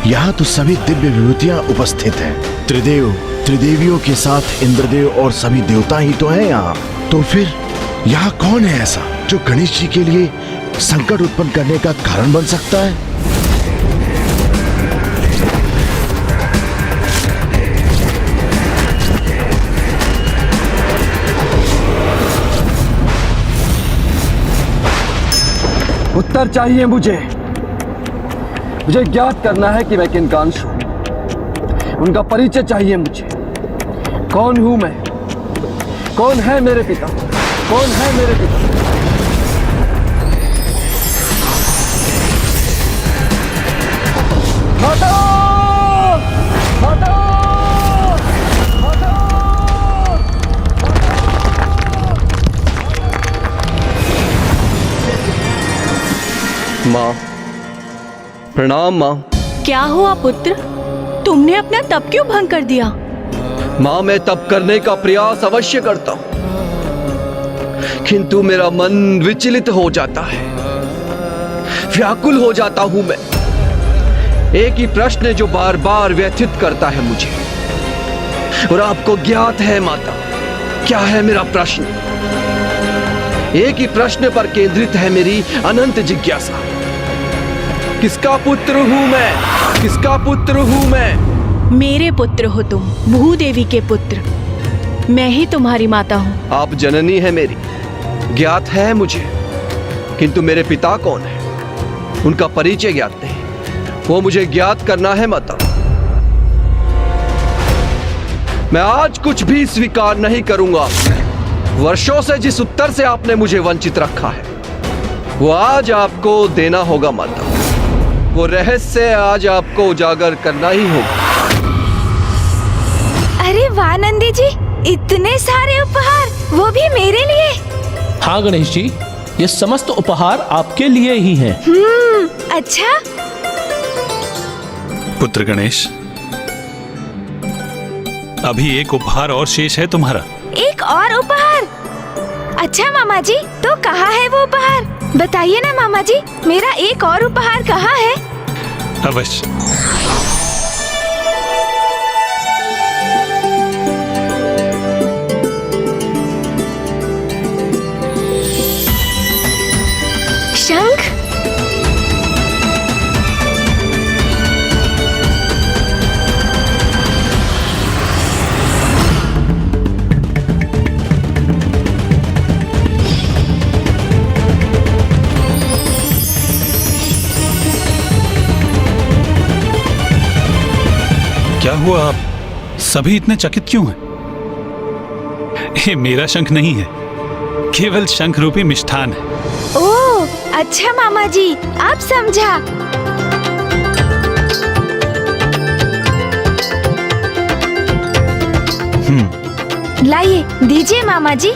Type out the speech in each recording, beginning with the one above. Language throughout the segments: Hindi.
यहाँ तो सभी दिव्य विभूतियाँ उपस्थित हैं। त्रिदेव, त्रिदेवियों के साथ इंद्रदेव और सभी देवता ही तो हैं यहाँ। तो फिर यहाँ कौन है ऐसा जो गणेश जी के लिए संकट उत्पन्न करने का कारण बन सकता है? उत्तर चाहिए मुझे ज्ञात करना है कि मैं किन का अंश हूं। उनका परिचय चाहिए मुझे। कौन हूं मैं? कौन है मेरे पिता? कौन है मेरे पिता? माता! माता! माता! माँ, प्रणाम माँ। क्या हुआ पुत्र? तुमने अपना तप क्यों भंग कर दिया? माँ, मैं तप करने का प्रयास अवश्य करता हूं, किंतु मेरा मन विचलित हो जाता है, व्याकुल हो जाता हूं मैं। एक ही प्रश्न जो बार बार व्यथित करता है मुझे, और आपको ज्ञात है माता, क्या है मेरा प्रश्न? एक ही प्रश्न पर केंद्रित है मेरी अनंत जिज्ञासा। किसका पुत्र हूं मैं? किसका पुत्र हूं मैं? मेरे पुत्र हो तुम, भूदेवी के पुत्र। मैं ही तुम्हारी माता हूँ। आप जननी है मेरी, ज्ञात है मुझे, किंतु मेरे पिता कौन है उनका परिचय ज्ञात नहीं। वो मुझे ज्ञात करना है माता। मैं आज कुछ भी स्वीकार नहीं करूंगा। वर्षों से जिस उत्तर से आपने मुझे वंचित रखा है, वो आज आपको देना होगा माता। वो रहस्य आज आपको उजागर करना ही होगा। अरे वाह नंदी जी, इतने सारे उपहार, वो भी मेरे लिए। हाँ गणेश जी, ये समस्त उपहार आपके लिए ही हैं। अच्छा। पुत्र गणेश, अभी एक उपहार और शेष है तुम्हारा। एक और उपहार? अच्छा मामा जी, तो कहाँ है वो उपहार? बताइए ना मामा जी, मेरा एक और उपहार कहाँ है? अवश्य। शंख? क्या हुआ, आप सभी इतने चकित क्यों हैं? ये मेरा शंख नहीं है, केवल शंख रूपी मिष्ठान है। ओह, अच्छा मामा जी, आप समझा। लाइए, दीजिए मामा जी।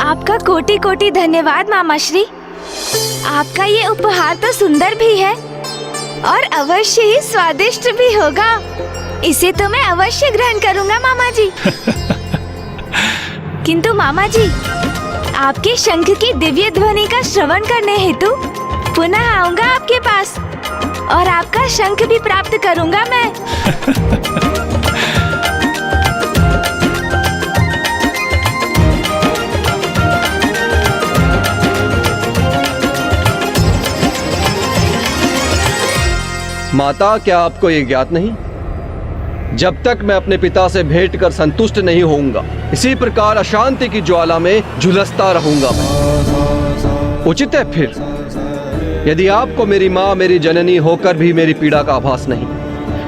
आपका कोटि कोटि धन्यवाद मामा श्री। आपका ये उपहार तो सुंदर भी है और अवश्य ही स्वादिष्ट भी होगा। इसे तो मैं अवश्य ग्रहण करूंगा मामा जी। किंतु मामा जी, आपके शंख की दिव्य ध्वनि का श्रवण करने हेतु पुनः आऊंगा आपके पास और आपका शंख भी प्राप्त करूंगा मैं। माता, क्या आपको ये ज्ञात नहीं? जब तक मैं अपने पिता से भेंट कर संतुष्ट नहीं होऊंगा, इसी प्रकार अशांति की ज्वाला में झुलसता रहूंगा मैं। उचित है फिर, यदि आपको मेरी माँ, मेरी जननी होकर भी मेरी पीड़ा का आभास नहीं,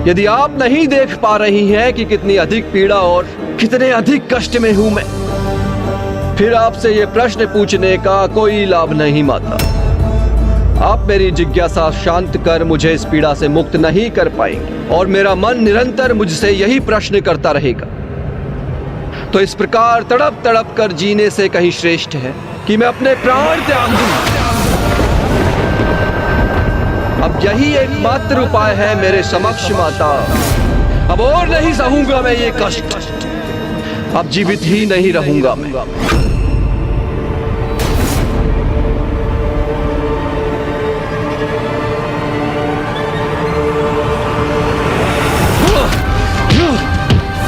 यदि आप नहीं देख पा रही हैं कि कितनी अधिक पीड़ा और कितने अधिक कष्ट में हूं मैं, फिर आपसे ये प्रश्न पूछने का कोई लाभ नहीं माता। आप मेरी जिज्ञासा शांत कर मुझे इस पीड़ा से मुक्त नहीं कर पाएंगे और मेरा मन निरंतर मुझसे यही प्रश्न करता रहेगा। तो इस प्रकार तड़प तड़प कर जीने से कहीं श्रेष्ठ है कि मैं अपने प्राण त्याग दूं। अब यही एकमात्र उपाय है मेरे समक्ष माता। अब और नहीं सहूंगा मैं ये कष्ट, अब जीवित ही नहीं रहूंगा मैं।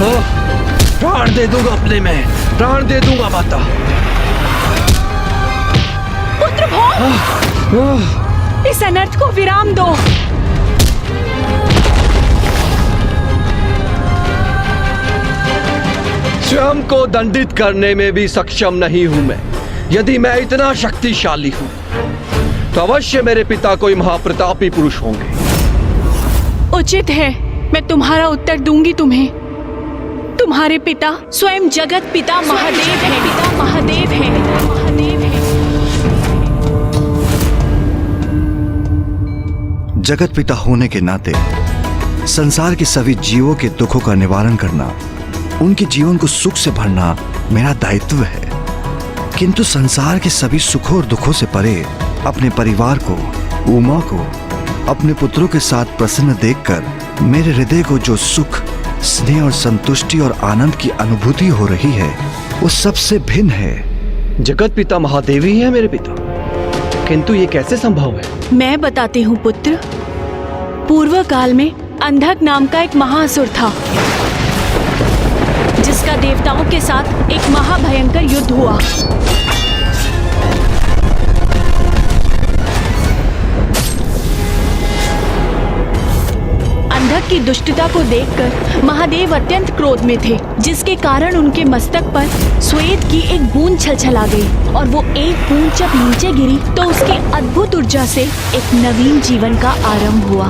प्राण दे दूंगा अपने में, प्राण दे दूंगा माता। पुत्र भौम, इस अनर्थ को विराम दो। स्वयं को दंडित करने में भी सक्षम नहीं हूं मैं। यदि मैं इतना शक्तिशाली हूं तो अवश्य मेरे पिता कोई महाप्रतापी पुरुष होंगे। उचित है, मैं तुम्हारा उत्तर दूंगी तुम्हें। तुम्हारे पिता स्वयं जगत पिता महादेव हैं। पिता महादेव हैं। महादेव हैं। जगत पिता होने के नाते संसार के सभी जीवों के दुखों का निवारण करना, उनके जीवन को सुख से भरना मेरा दायित्व है। किंतु संसार के सभी सुखों और दुखों से परे अपने परिवार को, उमा को अपने पुत्रों के साथ प्रसन्न देखकर मेरे हृदय को जो सुख, स्नेह और संतुष्टि और आनंद की अनुभूति हो रही है, वो सबसे भिन्न है। जगत पिता महादेव ही है मेरे पिता, किंतु ये कैसे संभव है? मैं बताती हूँ पुत्र। पूर्व काल में अंधक नाम का एक महाअसुर था, जिसका देवताओं के साथ एक महाभयंकर युद्ध हुआ। अंधक की दुष्टता को देखकर महादेव अत्यंत क्रोध में थे, जिसके कारण उनके मस्तक पर श्वेत की एक बूंद छलछला गई और वो एक बूंद जब नीचे गिरी तो उसकी अद्भुत ऊर्जा से एक नवीन जीवन का आरंभ हुआ।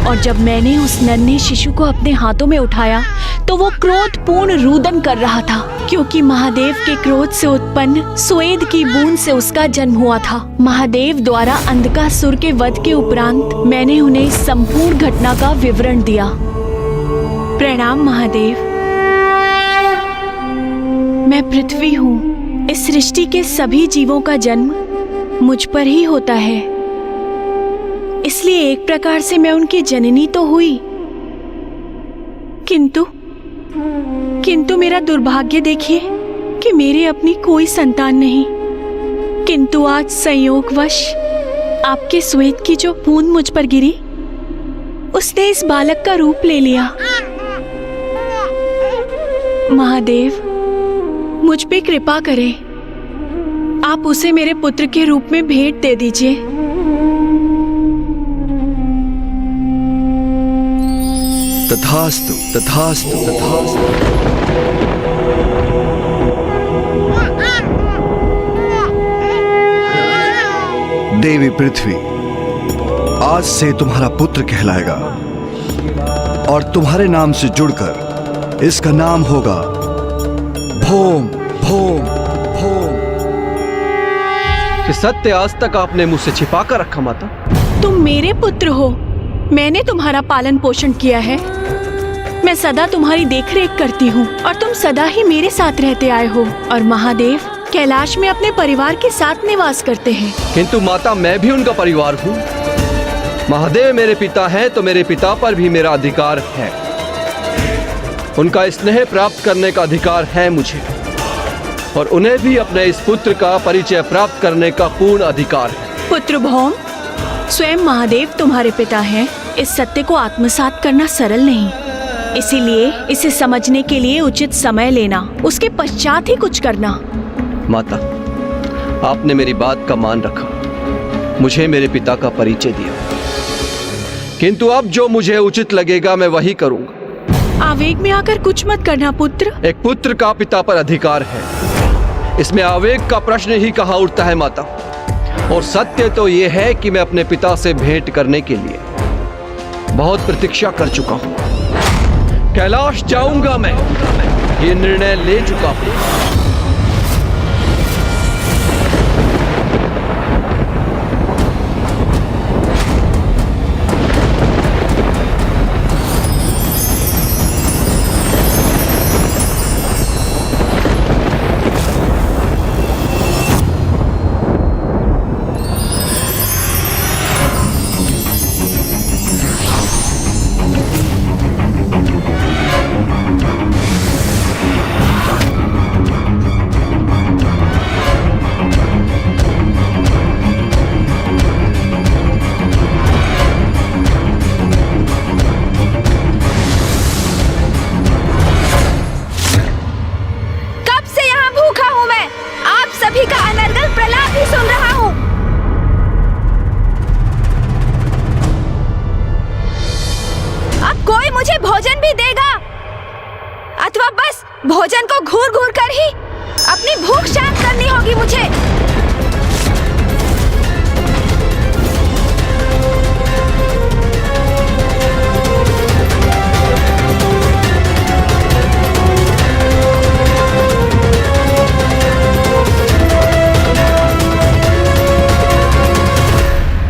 और जब मैंने उस नन्हे शिशु को अपने हाथों में उठाया तो वो क्रोधपूर्ण रुदन कर रहा था, क्योंकि महादेव के क्रोध से उत्पन्न स्वेद की बूंद से उसका जन्म हुआ था। महादेव द्वारा अंधकासुर के वध के उपरांत मैंने उन्हें संपूर्ण घटना का विवरण दिया। प्रणाम महादेव। मैं पृथ्वी हूँ। इस सृष्टि के सभी जीवों का जन्म मुझ पर ही होता है, इसलिए एक प्रकार से मैं उनकी जननी तो हुई, किंतु मेरा दुर्भाग्य देखिए कि मेरे अपनी कोई संतान नहीं। किंतु आज संयोगवश आपके श्वेत की जो बूंद मुझ पर गिरी, उसने इस बालक का रूप ले लिया। महादेव, मुझ पे कृपा करें। आप उसे मेरे पुत्र के रूप में भेंट दे दीजिए। तथास्तु, तथास्तु, तथास्तु। देवी पृथ्वी आज से तुम्हारा पुत्र कहलाएगा और तुम्हारे नाम से जुड़कर इसका नाम होगा भौम, भौम, भौम। ये सत्य आज तक आपने मुझसे छिपा कर रखा माता। तुम मेरे पुत्र हो, मैंने तुम्हारा पालन पोषण किया है। मैं सदा तुम्हारी देखरेख करती हूँ और तुम सदा ही मेरे साथ रहते आए हो। और महादेव कैलाश में अपने परिवार के साथ निवास करते हैं। किंतु माता, मैं भी उनका परिवार हूँ। महादेव मेरे पिता हैं तो मेरे पिता पर भी मेरा अधिकार है। उनका स्नेह प्राप्त करने का अधिकार है मुझे, और उन्हें भी अपने इस पुत्र का परिचय प्राप्त करने का पूर्ण अधिकार है। पुत्र भौम, स्वयं महादेव तुम्हारे पिता हैं। इस सत्य को आत्मसात करना सरल नहीं, इसीलिए इसे समझने के लिए उचित समय लेना, उसके पश्चात ही कुछ करना। माता, आपने मेरी बात का मान रखा, मुझे मेरे पिता का परिचय दिया, किंतु अब जो मुझे उचित लगेगा मैं वही करूंगा। आवेग में आकर कुछ मत करना पुत्र। एक पुत्र का पिता पर अधिकार है, इसमें आवेग का प्रश्न ही कहाँ उठता है माता। और सत्य तो यह है कि मैं अपने पिता से भेंट करने के लिए बहुत प्रतीक्षा कर चुका हूं। कैलाश जाऊंगा मैं, ये निर्णय ले चुका हूं। अथवा बस भोजन को घूर घूर कर ही अपनी भूख शांत करनी होगी मुझे।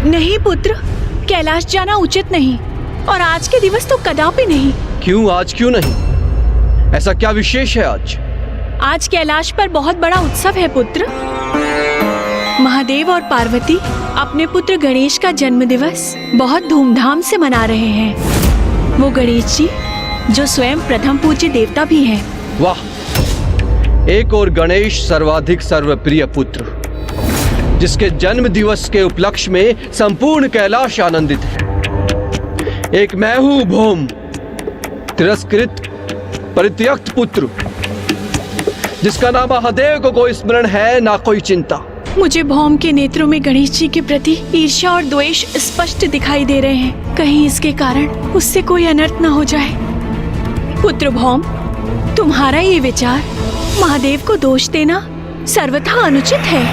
नहीं पुत्र, कैलाश जाना उचित नहीं, और आज के दिवस तो कदापि नहीं। क्यों आज क्यों नहीं? ऐसा क्या विशेष है आज? आज कैलाश पर बहुत बड़ा उत्सव है पुत्र। महादेव और पार्वती अपने पुत्र गणेश का जन्म दिवस बहुत धूमधाम से मना रहे हैं। वो गणेश जी जो स्वयं प्रथम पूज्य देवता भी हैं। वाह, एक और गणेश सर्वाधिक सर्वप्रिय पुत्र, जिसके जन्म दिवस के उपलक्ष्य में संपूर्ण कैलाश आनंदित है। एक मैं हूं भौम, तिरस्कृत परित्यक्त पुत्र, जिसका नाम महादेव को कोई स्मरण है ना कोई चिंता। मुझे भौम के नेत्रों में गणेश जी के प्रति ईर्ष्या और द्वेष स्पष्ट दिखाई दे रहे हैं। कहीं इसके कारण उससे कोई अनर्थ न हो जाए। पुत्र भौम, तुम्हारा ये विचार महादेव को दोष देना सर्वथा अनुचित है।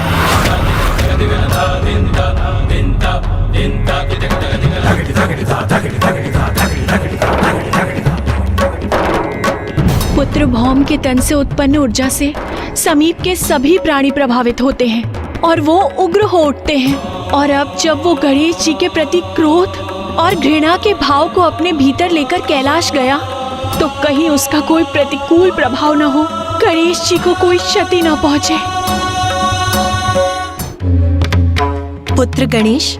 पुत्र भौम के तन से उत्पन्न ऊर्जा से समीप के सभी प्राणी प्रभावित होते हैं और वो उग्र हो उठते हैं। और अब जब वो गणेश जी के प्रति क्रोध और घृणा के भाव को अपने भीतर लेकर कैलाश गया, तो कहीं उसका कोई प्रतिकूल प्रभाव न हो, गणेश जी को कोई क्षति न पहुंचे। पुत्र गणेश,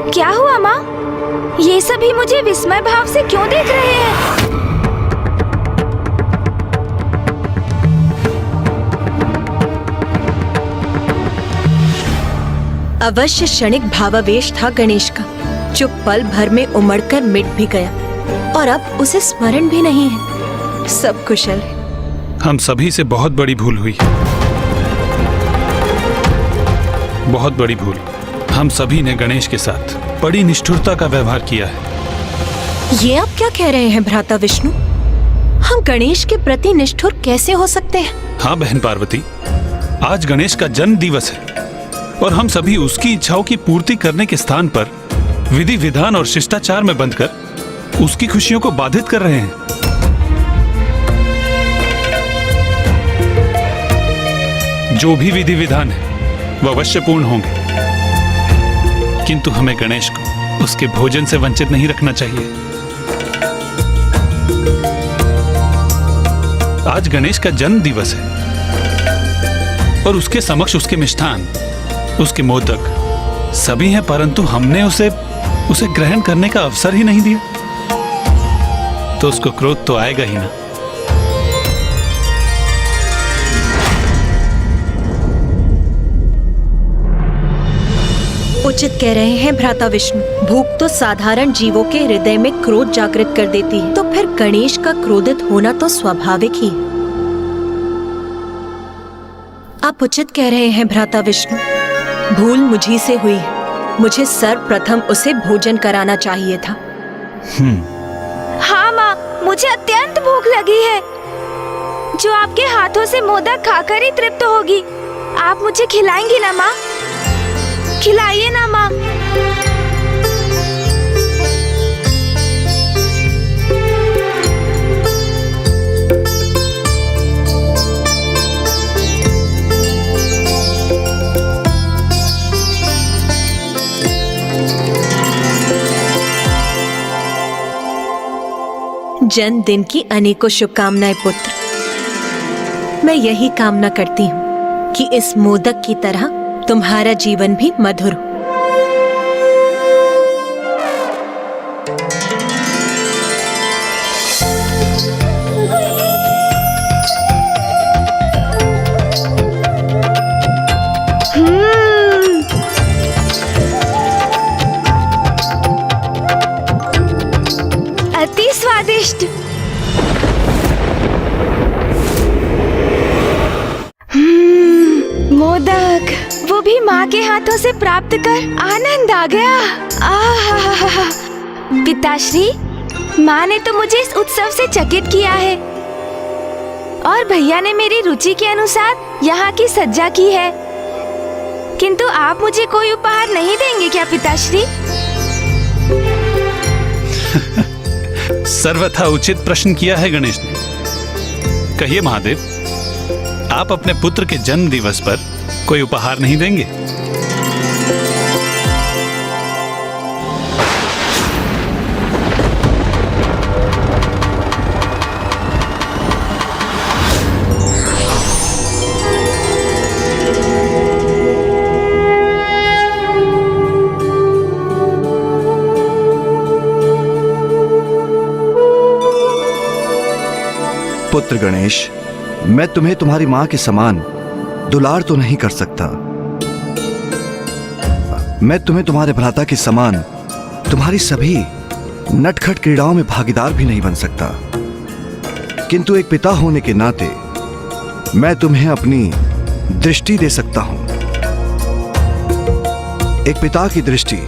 क्या हुआ माँ? ये सभी मुझे विस्मय भाव से क्यों देख रहे हैं? अवश्य क्षणिक भावावेश था गणेश का, जो पल भर में उमड़कर मिट भी गया और अब उसे स्मरण भी नहीं है। सब कुशल है। हम सभी से बहुत बड़ी भूल हुई, बहुत बड़ी भूल। हम सभी ने गणेश के साथ बड़ी निष्ठुरता का व्यवहार किया है। ये आप क्या कह रहे हैं भ्राता विष्णु? हम गणेश के प्रति निष्ठुर कैसे हो सकते हैं? हाँ बहन पार्वती, आज गणेश का जन्म दिवस है और हम सभी उसकी इच्छाओं की पूर्ति करने के स्थान पर विधि विधान और शिष्टाचार में बंधकर उसकी खुशियों को बाधित कर रहे हैं। जो भी विधि विधान है वह अवश्य पूर्ण होंगे, किंतु हमें गणेश को उसके भोजन से वंचित नहीं रखना चाहिए। आज गणेश का जन्म दिवस है और उसके समक्ष उसके मिष्ठान, उसके मोदक सभी हैं, परंतु हमने उसे ग्रहण करने का अवसर ही नहीं दिया, तो उसको क्रोध तो आएगा ही ना। उचित कह रहे हैं भ्राता विष्णु। भूख तो साधारण जीवों के हृदय में क्रोध जागृत कर देती है, तो फिर गणेश का क्रोधित होना तो स्वाभाविक ही है। आप उचित कह रहे हैं भ्राता विष्णु। भूल मुझी से हुई है। मुझे सर्वप्रथम उसे भोजन कराना चाहिए था। हाँ माँ, मुझे अत्यंत भूख लगी है, जो आपके हाथों से मोदक खाकर ही तृप्त होगी। आप मुझे खिलाएंगी ना माँ? खिलाइए ना माँ। जन्मदिन की अनेकों शुभकामनाएं पुत्र। मैं यही कामना करती हूँ कि इस मोदक की तरह तुम्हारा जीवन भी मधुर हो। अति स्वादिष्ट। मोदक, वो भी माँ के हाथों से प्राप्त कर आनंद आ गया। आहा, पिताश्री, माँ ने तो मुझे इस उत्सव से चकित किया है और भैया ने मेरी रुचि के अनुसार यहाँ की सज्जा की है। किंतु आप मुझे कोई उपहार नहीं देंगे क्या पिताश्री? सर्वथा उचित प्रश्न किया है गणेश ने। कहिए महादेव, आप अपने पुत्र के जन्म दिवस पर कोई उपहार नहीं देंगे? पुत्र गणेश, मैं तुम्हें तुम्हारी मां के समान दुलार तो नहीं कर सकता। मैं तुम्हें तुम्हारे भ्राता के समान तुम्हारी सभी नटखट क्रीड़ाओं में भागीदार भी नहीं बन सकता। किंतु एक पिता होने के नाते मैं तुम्हें अपनी दृष्टि दे सकता हूं। एक पिता की दृष्टि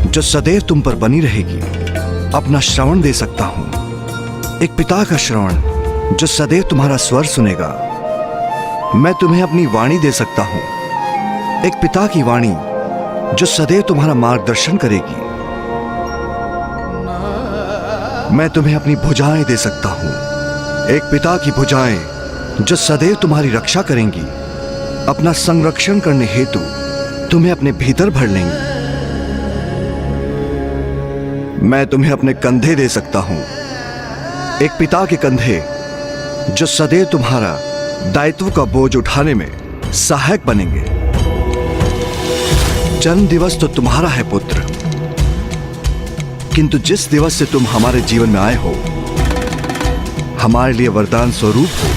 जो सदैव तुम पर बनी रहेगी। अपना श्रवण दे सकता हूं। एक पिता का श्रवण जो सदैव तुम्हारा स्वर सुनेगा। मैं तुम्हें अपनी वाणी दे सकता हूं। एक पिता की वाणी जो सदैव तुम्हारा मार्गदर्शन करेगी। मैं तुम्हें अपनी भुजाएं दे सकता हूं। एक पिता की भुजाएं जो सदैव तुम्हारी रक्षा करेंगी, अपना संरक्षण करने हेतु तुम्हें अपने भीतर भर लेंगी। मैं तुम्हें अपने कंधे दे सकता हूं। एक पिता के कंधे जो सदैव तुम्हारा दायित्व का बोझ उठाने में सहायक बनेंगे। जन्म दिवस तो तुम्हारा है पुत्र, किंतु जिस दिवस से तुम हमारे जीवन में आए हो, हमारे लिए वरदान स्वरूप हो,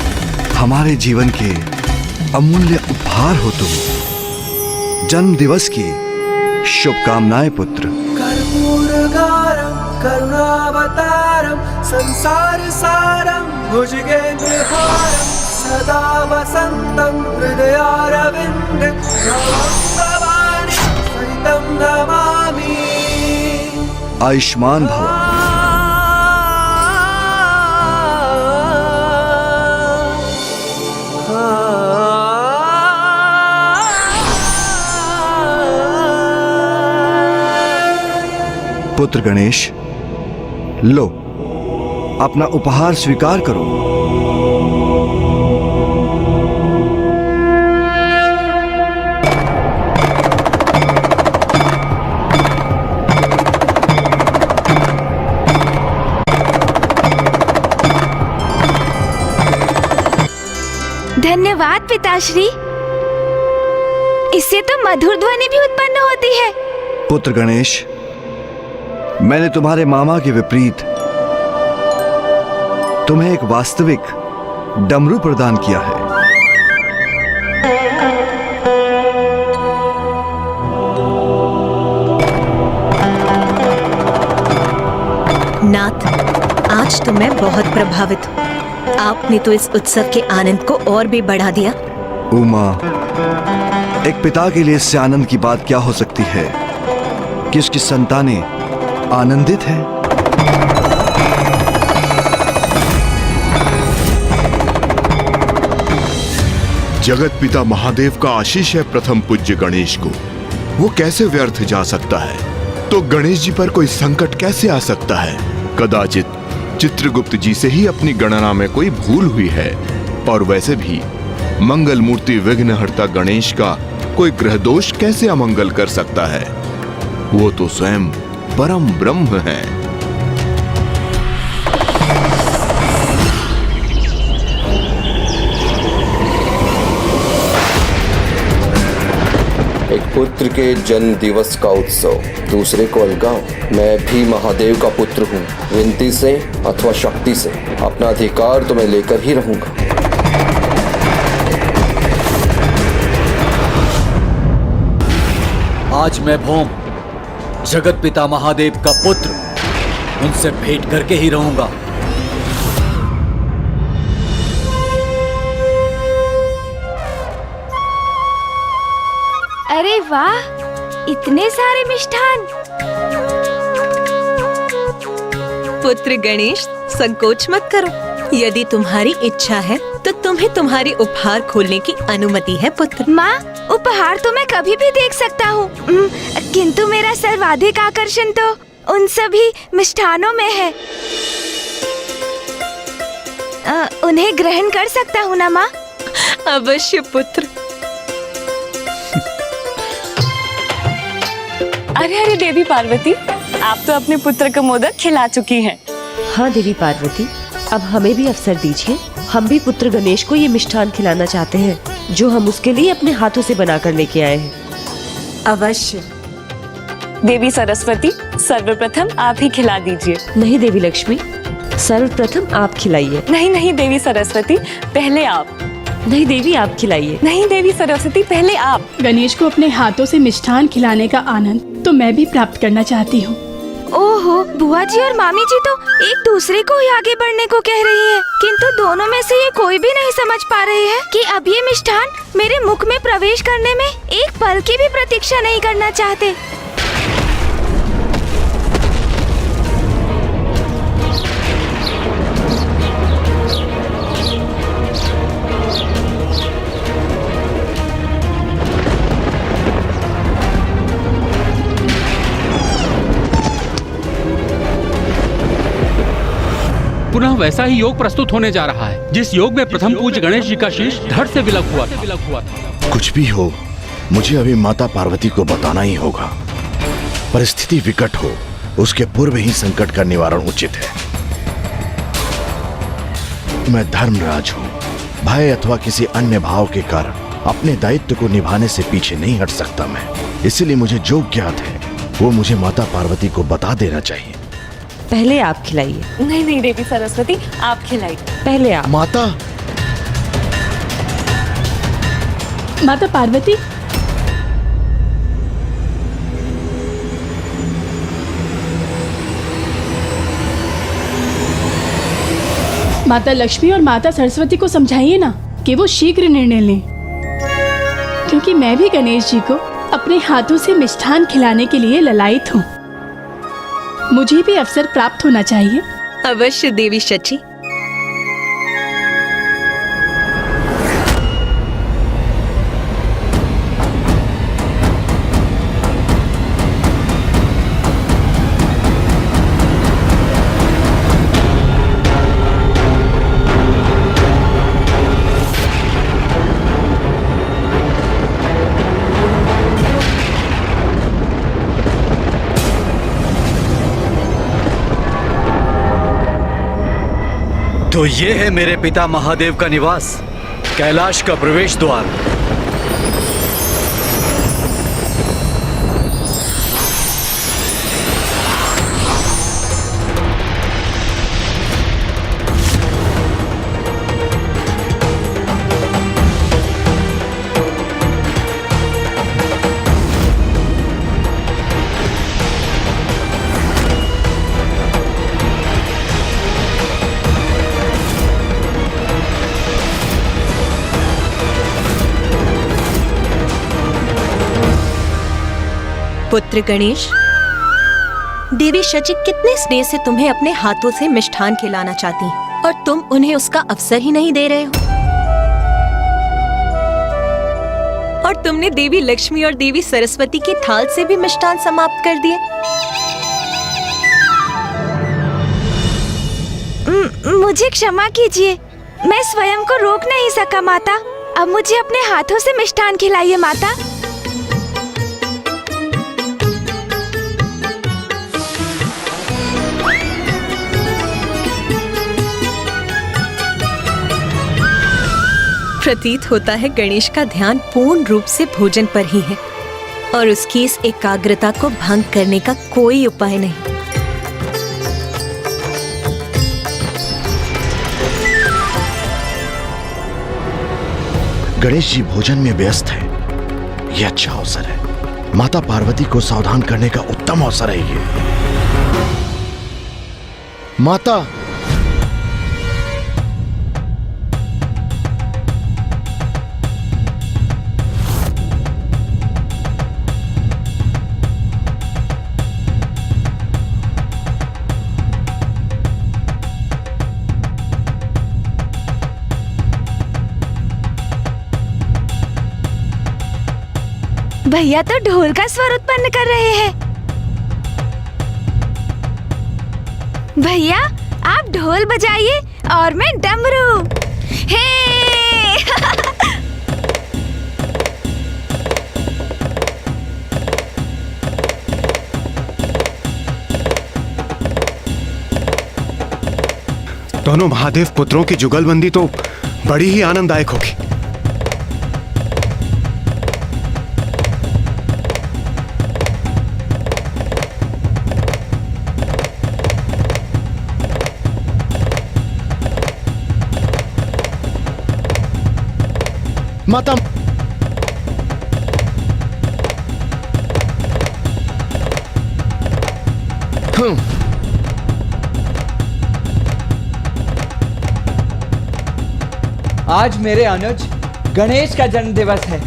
हमारे जीवन के अमूल्य उपहार हो तुम। जन्म दिवस की शुभकामनाएं पुत्र। कर्पूरगारं करुणावतारं संसार सारं भुजगेन्द्रहारं सदा वसन्तं हृदयारविन्दे भवानी सहितं नमामि। आयुष्मान भव। पुत्र गणेश, लो, अपना उपहार स्वीकार करो। धन्यवाद पिताश्री। इससे तो मधुर ध्वनि भी उत्पन्न होती है। पुत्र गणेश, मैंने तुम्हारे मामा के विपरीत तुम्हें एक वास्तविक डमरू प्रदान किया है। नाथ, आज तो मैं बहुत प्रभावित हूँ। आपने तो इस उत्सव के आनंद को और भी बढ़ा दिया। उमा, एक पिता के लिए इससे आनंद की बात क्या हो सकती है कि उसकी संतानें आनंदित है। जगत पिता महादेव का आशीष है प्रथम पूज्य गणेश को। वो कैसे व्यर्थ जा सकता है? तो गणेश जी पर कोई संकट कैसे आ सकता है? कदाचित चित्रगुप्त जी से ही अपनी गणना में कोई भूल हुई है। और वैसे भी मंगल मूर्ति विघ्नहर्ता गणेश का कोई ग्रह दोष कैसे अमंगल कर सकता है? वो तो स्वयं परम ब्रह्म है। एक पुत्र के जन्म दिवस का उत्सव दूसरे को अलगाओ। मैं भी महादेव का पुत्र हूँ। विनती से अथवा शक्ति से अपना अधिकार तो मैं लेकर ही रहूंगा। आज मैं भौम, जगत पिता महादेव का पुत्र, उनसे भेंट करके ही रहूंगा। अरे वाह, इतने सारे मिष्ठान। पुत्र गणेश, संकोच मत करो। यदि तुम्हारी इच्छा है तो तुम्हें तुम्हारे उपहार खोलने की अनुमति है पुत्र। माँ, उपहार तो मैं कभी भी देख सकता हूँ, किंतु मेरा सर्वाधिक आकर्षण तो उन सभी मिष्ठानों में है। उन्हें ग्रहण कर सकता हूँ ना माँ? अवश्य पुत्र। अरे अरे देवी पार्वती, आप तो अपने पुत्र को मोदक खिला चुकी हैं। हाँ देवी पार्वती, अब हमें भी अवसर दीजिए। हम भी पुत्र गणेश को ये मिष्ठान खिलाना चाहते हैं जो हम उसके लिए अपने हाथों से बनाकर लेके आए हैं। अवश्य। देवी सरस्वती, सर्वप्रथम आप ही खिला दीजिए। नहीं देवी लक्ष्मी, सर्वप्रथम आप खिलाइए। नहीं नहीं देवी सरस्वती, पहले आप। नहीं देवी, आप खिलाइए। नहीं देवी सरस्वती, पहले आप। गणेश को अपने हाथों से मिष्ठान खिलाने का आनंद तो मैं भी प्राप्त करना चाहती हूँ। ओहो, बुआ जी और मामी जी तो एक दूसरे को ही आगे बढ़ने को कह रही है, किंतु दोनों में से ये कोई भी नहीं समझ पा रही है कि अब ये मिष्ठान मेरे मुख में प्रवेश करने में एक पल की भी प्रतीक्षा नहीं करना चाहते। पुनः वैसा ही योग प्रस्तुत होने जा रहा है जिस योग में प्रथम पूज्य गणेश जी का शीश धड़ से विलग हुआ था। कुछ भी हो, मुझे अभी माता पार्वती को बताना ही होगा। परिस्थिति विकट हो, उसके पूर्व ही संकट का निवारण उचित है। मैं धर्मराज हूँ, भय अथवा किसी अन्य भाव के कारण अपने दायित्व को निभाने से पीछे नहीं हट सकता मैं। इसीलिए मुझे जो ज्ञात है वो मुझे माता पार्वती को बता देना चाहिए। पहले आप खिलाइए। नहीं नहीं देवी सरस्वती, आप खिलाइए। पहले आप। माता, माता पार्वती, माता लक्ष्मी और माता सरस्वती को समझाइए ना कि वो शीघ्र निर्णय लें, क्योंकि मैं भी गणेश जी को अपने हाथों से मिष्ठान खिलाने के लिए ललायित हूँ। मुझे भी अवसर प्राप्त होना चाहिए। अवश्य देवी शची। तो ये है मेरे पिता महादेव का निवास, कैलाश का प्रवेश द्वार। पुत्र गणेश, देवी शची कितने स्नेह से तुम्हें अपने हाथों से मिष्ठान खिलाना चाहती हैं, और तुम उन्हें उसका अवसर ही नहीं दे रहे हो। और तुमने देवी लक्ष्मी और देवी सरस्वती की थाल से भी मिष्ठान समाप्त कर दिए। मुझे क्षमा कीजिए, मैं स्वयं को रोक नहीं सका माता। अब मुझे अपने हाथों से मिष्ठान खिलाइए माता। प्रतीत होता है गणेश का ध्यान पूर्ण रूप से भोजन पर ही है और उसकी इस एकाग्रता को भंग करने का कोई उपाय नहीं। गणेश जी भोजन में व्यस्त है, यह अच्छा अवसर है। माता पार्वती को सावधान करने का उत्तम अवसर है ये। माता, भैया तो ढोल का स्वर उत्पन्न कर रहे हैं। भैया आप ढोल बजाइए और मैं डमरू। हे दोनों महादेव पुत्रों की जुगलबंदी तो बड़ी ही आनंददायक होगी। माता आज मेरे अनुज गणेश का जन्म दिवस है।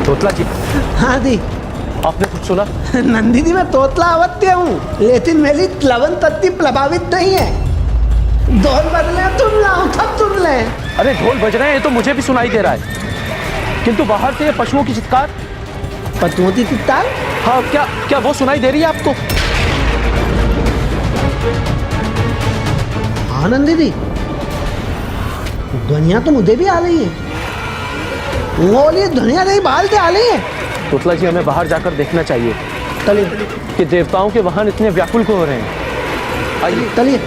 तोतला जी। हाँ दी। आपने कुछ सुना? नंदिनी में तोतला अवत्य हूँ, लेकिन मेरी प्लवन तत्ती प्रभावित नहीं है। ढोल बजले तुम लाओ तब तुम ले। अरे ढोल बज रहे हैं तो मुझे भी सुनाई दे रहा है, किंतु बाहर से ये पशुओं की चित्कार। पशुओं की चित्कार? हाँ, क्या वो सुनाई दे रही है आपको? हाँ नंदिनी, ध्वनिया तो मुझे भी आ रही है। बोलिए ध्वनिया नहीं बाल से आ रही है। तोतला जी हमें बाहर जाकर देखना चाहिए कि देवताओं के वाहन इतने व्याकुल क्यों हो रहे हैं। आइए चलिए।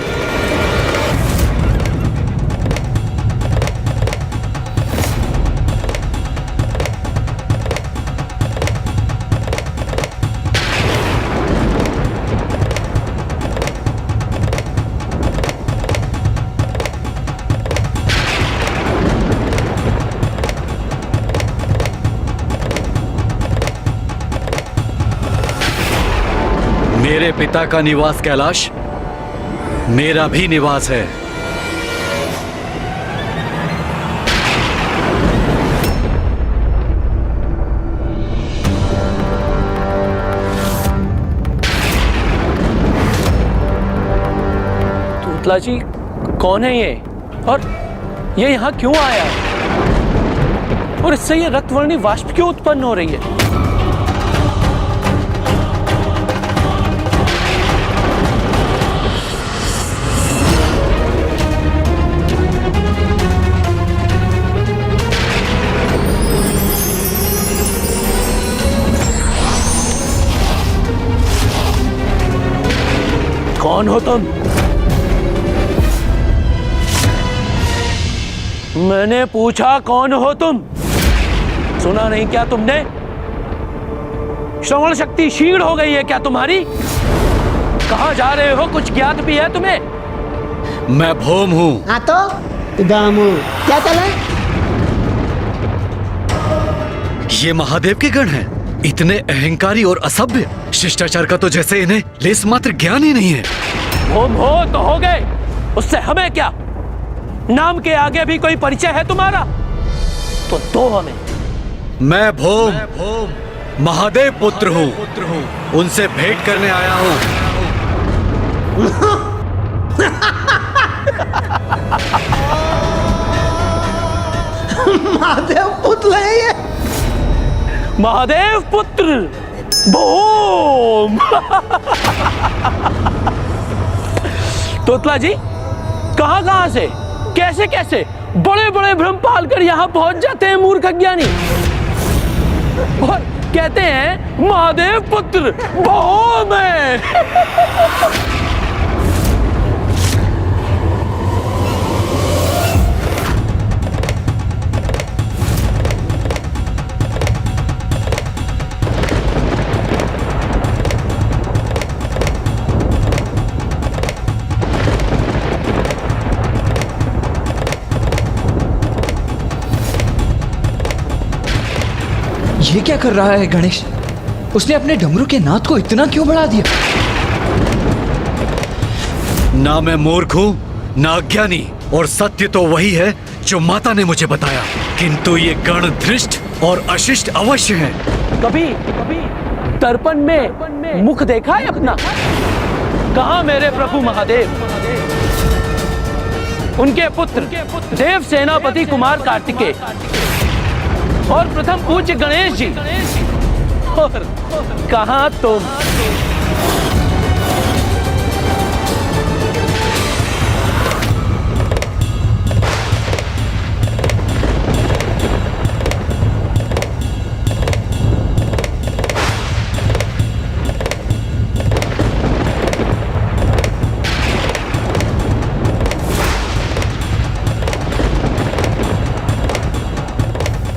मेरे पिता का निवास कैलाश मेरा भी निवास है। तोतला जी कौन है ये, और ये यहाँ क्यों आया है, और इससे ये रक्तवर्णी वाष्प क्यों उत्पन्न हो रही है? कौन हो तुम? मैंने पूछा कौन हो तुम? सुना नहीं क्या तुमने? श्रवण शक्ति क्षीण हो गई है क्या तुम्हारी? कहां जा रहे हो, कुछ ज्ञात भी है तुम्हें? मैं भौम हूं। हाँ तो दामू क्या चले? ये महादेव के गण हैं, इतने अहंकारी और असभ्य। शिष्टाचार का तो जैसे इन्हें लेस मात्र ज्ञान ही नहीं है। भौम हो तो हो गए, उससे हमें क्या? नाम के आगे भी कोई परिचय है तुम्हारा तो दो हमें। मैं भौम महादेव पुत्र हूँ, उनसे भेंट करने आया हूँ। महादेव पुत्र है ये। महादेव पुत्र भौम। तोतला जी कहां से, कैसे कैसे बड़े बड़े भ्रम पाल कर यहां पहुंच जाते हैं मूर्ख अज्ञानी, और कहते हैं महादेव पुत्र भौम है। ये क्या कर रहा है गणेश? उसने अपने डमरू के नाद को इतना क्यों बढ़ा दिया? ना मैं मूर्ख हूँ ना अज्ञानी, और सत्य तो वही है जो माता ने मुझे बताया, किंतु ये गण धृष्ट और अशिष्ट अवश्य है। कभी दर्पण में मुख देखा है अपना? कहाँ मेरे प्रभु महादेव? उनके पुत्र देव सेनापति कुमार कार्तिकेय और प्रथम पूज्य गणेश जी, और कहाँ तुम?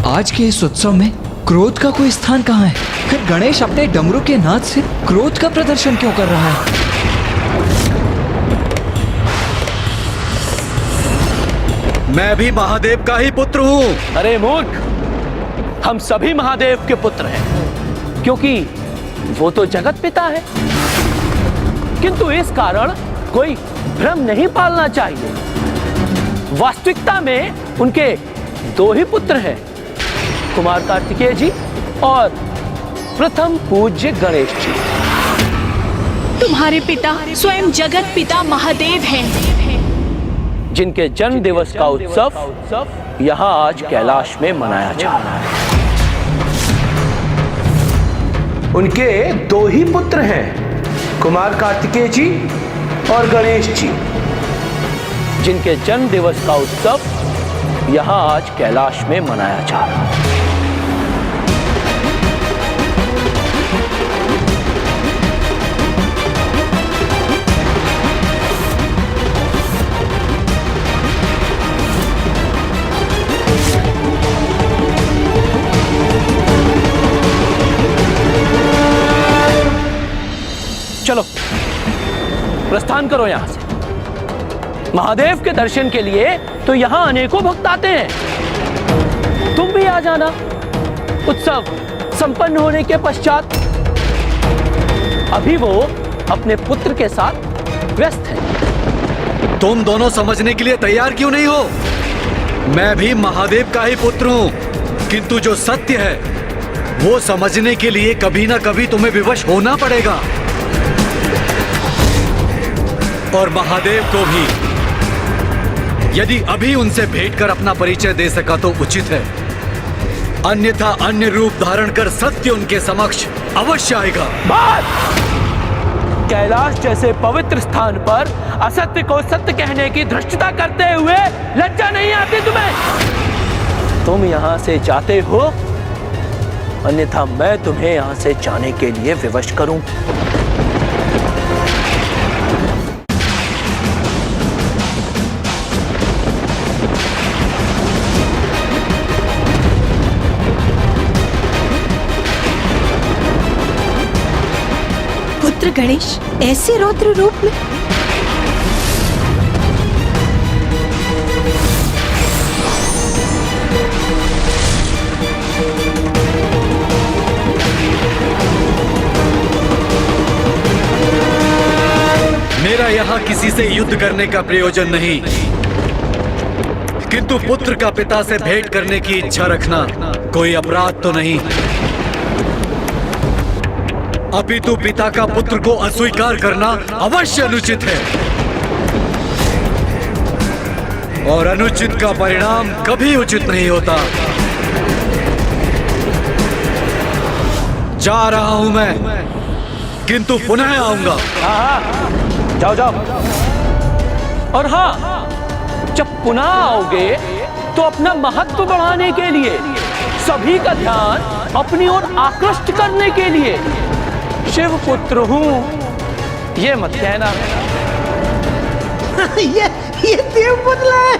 आज के इस उत्सव में क्रोध का कोई स्थान कहाँ है? फिर गणेश अपने डमरू के नाद से क्रोध का प्रदर्शन क्यों कर रहा है? मैं भी महादेव का ही पुत्र हूँ। अरे मूर्ख, हम सभी महादेव के पुत्र हैं, क्योंकि वो तो जगत पिता है। किंतु इस कारण कोई भ्रम नहीं पालना चाहिए। वास्तविकता में उनके दो ही पुत्र हैं, कुमार कार्तिकेय जी और प्रथम पूज्य गणेश जी। तुम्हारे पिता स्वयं जगत पिता महादेव हैं, जिनके जन्म दिवस का उत्सव यहाँ आज कैलाश में मनाया जा रहा है। उनके दो ही पुत्र हैं, कुमार कार्तिकेय जी और गणेश जी, जिनके जन्म दिवस का उत्सव यहाँ आज कैलाश में मनाया जा रहा है। चलो प्रस्थान करो यहां से। महादेव के दर्शन के लिए तो यहां अनेकों भक्त आते हैं। तुम भी आ जाना उत्सव संपन्न होने के पश्चात। अभी वो अपने पुत्र के साथ व्यस्त है। तुम दोनों समझने के लिए तैयार क्यों नहीं हो? मैं भी महादेव का ही पुत्र हूं, किंतु जो सत्य है वो समझने के लिए कभी ना कभी तुम्हें विवश होना पड़ेगा। और महादेव को भी यदि अभी उनसे भेंट कर अपना परिचय दे सका तो उचित है, अन्यथा अन्य रूप धारण कर सत्य उनके समक्ष अवश्य आएगा। बात! कैलाश जैसे पवित्र स्थान पर असत्य को सत्य कहने की धृष्टता करते हुए लज्जा नहीं आती तुम्हें? तुम यहाँ से जाते हो, अन्यथा मैं तुम्हें यहाँ से जाने के लिए विवश करूं। पुत्र गणेश ऐसे रौद्र रूप में? मेरा यहाँ किसी से युद्ध करने का प्रयोजन नहीं, किंतु पुत्र का पिता से भेंट करने की इच्छा रखना कोई अपराध तो नहीं। अपितु पिता का पुत्र को अस्वीकार करना अवश्य अनुचित है, और अनुचित का परिणाम कभी उचित नहीं होता। जा रहा हूं मैं, किंतु पुनः आऊंगा। जाओ जाओ। और हाँ, जब पुनः आओगे तो अपना महत्व बढ़ाने के लिए, सभी का ध्यान अपनी ओर आकृष्ट करने के लिए शिव पुत्र हूं ये मत कहना। ये देव पुत्र है।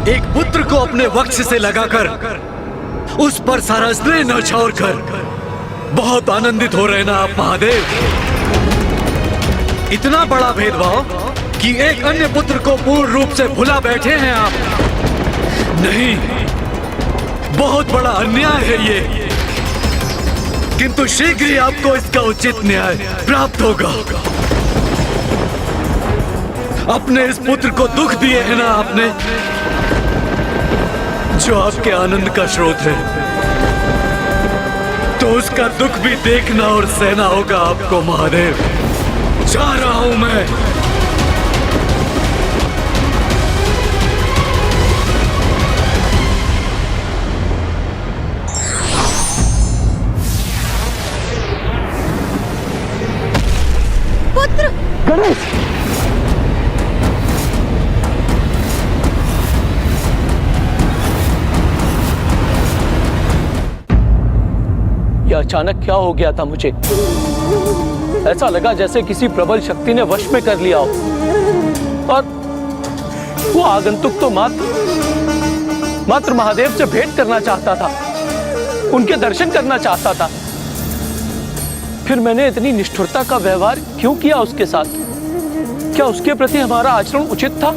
एक पुत्र को अपने वक्ष से लगाकर उस पर सारा स्नेह न्यौछावर कर बहुत आनंदित हो रहे ना आप महादेव। इतना बड़ा भेदभाव कि एक अन्य पुत्र को पूर्ण रूप से भुला बैठे हैं आप। नहीं, बहुत बड़ा अन्याय है ये, किंतु शीघ्र ही आपको इसका उचित न्याय प्राप्त होगा। अपने इस पुत्र को दुख दिए है ना आपने, जो आपके आनंद का स्रोत है, तो उसका दुख भी देखना और सहना होगा आपको महादेव। जा रहा हूं मैं। पुत्र गणेश, यह अचानक क्या हो गया था मुझे? ऐसा लगा जैसे किसी प्रबल शक्ति ने वश में कर लिया हो। और वो आगंतुक तो मात्र महादेव से भेंट करना चाहता था, उनके दर्शन करना चाहता था। फिर मैंने इतनी निष्ठुरता का व्यवहार क्यों किया उसके साथ? क्या उसके प्रति हमारा आचरण उचित था?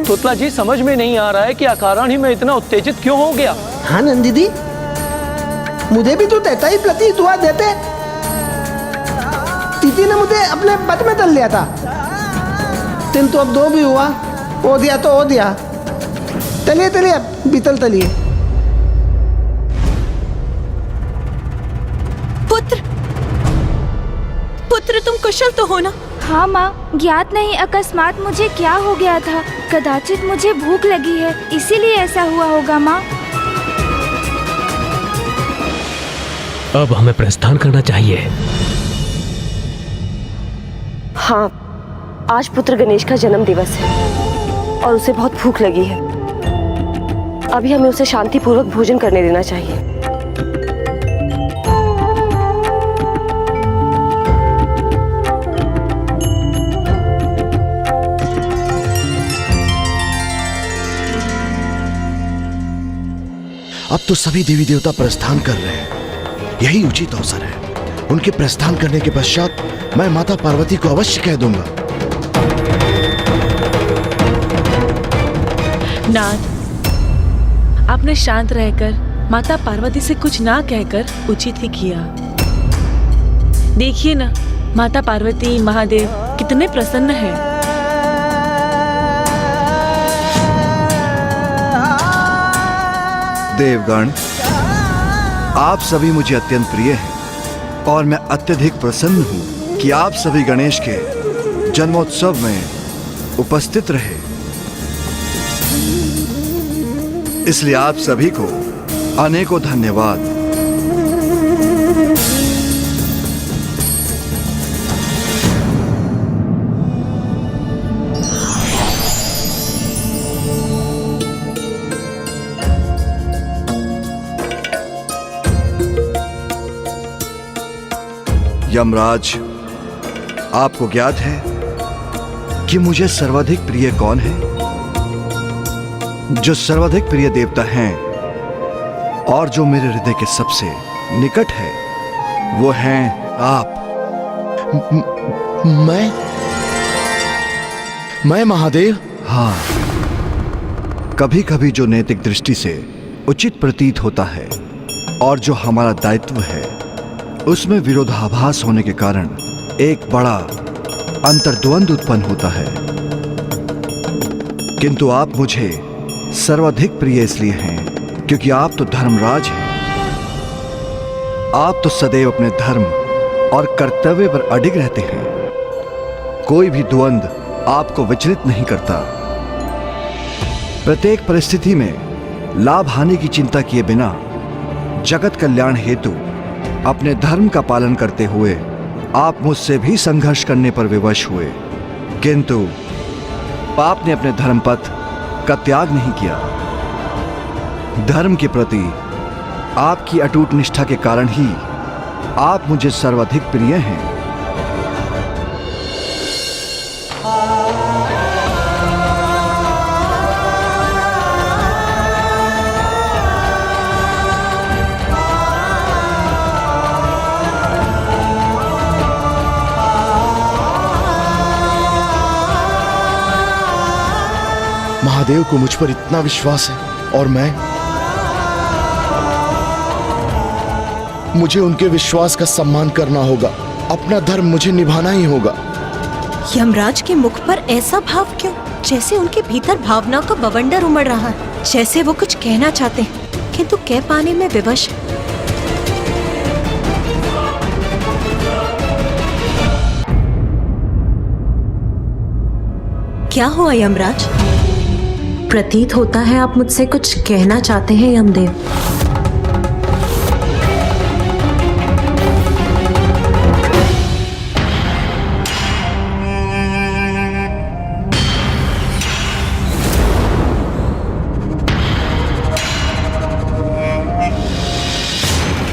तोतला जी, समझ में नहीं आ रहा है कि अकारण ही मैं इतना उत्तेजित क्यों हो गया। हाँ नंदी दी, मुझे भी तो तेता ही प्रतीत हुआ देते। तीती ने मुझे अपने पद में तल लिया था, तीन तो अब दो भी हुआ। ओ दिया तो ओ दिया। तलिए तलिए बीतल तलिए। पुत्र तुम कुशल तो हो ना? हाँ माँ, ज्ञात नहीं अकस्मात मुझे क्या हो गया था। कदाचित मुझे भूख लगी है, इसीलिए ऐसा हुआ होगा माँ। अब हमें प्रस्थान करना चाहिए। हाँ, आज पुत्र गणेश का जन्म दिवस है और उसे बहुत भूख लगी है। अभी हमें उसे शांतिपूर्वक भोजन करने देना चाहिए। अब तो सभी देवी देवता प्रस्थान कर रहे हैं, यही उचित अवसर है। उनके प्रस्थान करने के पश्चात मैं माता पार्वती को अवश्य कह दूंगा। नाथ, आपने शांत रहकर माता पार्वती से कुछ ना कहकर उचित ही किया। देखिए ना, माता पार्वती महादेव कितने प्रसन्न हैं। देवगण, आप सभी मुझे अत्यंत प्रिय हैं और मैं अत्यधिक प्रसन्न हूं कि आप सभी गणेश के जन्मोत्सव में उपस्थित रहे। इसलिए आप सभी को अनेकों धन्यवाद। यमराज, आपको ज्ञात है कि मुझे सर्वाधिक प्रिय कौन है? जो सर्वाधिक प्रिय देवता हैं और जो मेरे हृदय के सबसे निकट है, वो हैं आप। मैं महादेव? हाँ, कभी कभी जो नैतिक दृष्टि से उचित प्रतीत होता है और जो हमारा दायित्व है, उसमें विरोधाभास होने के कारण एक बड़ा अंतर्द्वंद उत्पन्न होता है। किंतु आप मुझे सर्वाधिक प्रिय इसलिए हैं क्योंकि आप तो धर्मराज हैं। आप तो सदैव अपने धर्म और कर्तव्य पर अडिग रहते हैं। कोई भी द्वंद आपको विचलित नहीं करता। प्रत्येक परिस्थिति में लाभ हानि की चिंता किए बिना जगत कल्याण हेतु अपने धर्म का पालन करते हुए आप मुझसे भी संघर्ष करने पर विवश हुए, किंतु पाप ने अपने धर्म पथ का त्याग नहीं किया। धर्म के प्रति आपकी अटूट निष्ठा के कारण ही आप मुझे सर्वाधिक प्रिय हैं। महादेव को मुझ पर इतना विश्वास है और मुझे उनके विश्वास का सम्मान करना होगा। अपना धर्म मुझे निभाना ही होगा। यमराज के मुख पर ऐसा भाव क्यों? जैसे उनके भीतर भावना का बवंडर उमड़ रहा है, जैसे वो कुछ कहना चाहते हैं किंतु कह पाने में विवश। क्या हुआ यमराज? प्रतीत होता है आप मुझसे कुछ कहना चाहते हैं यमदेव।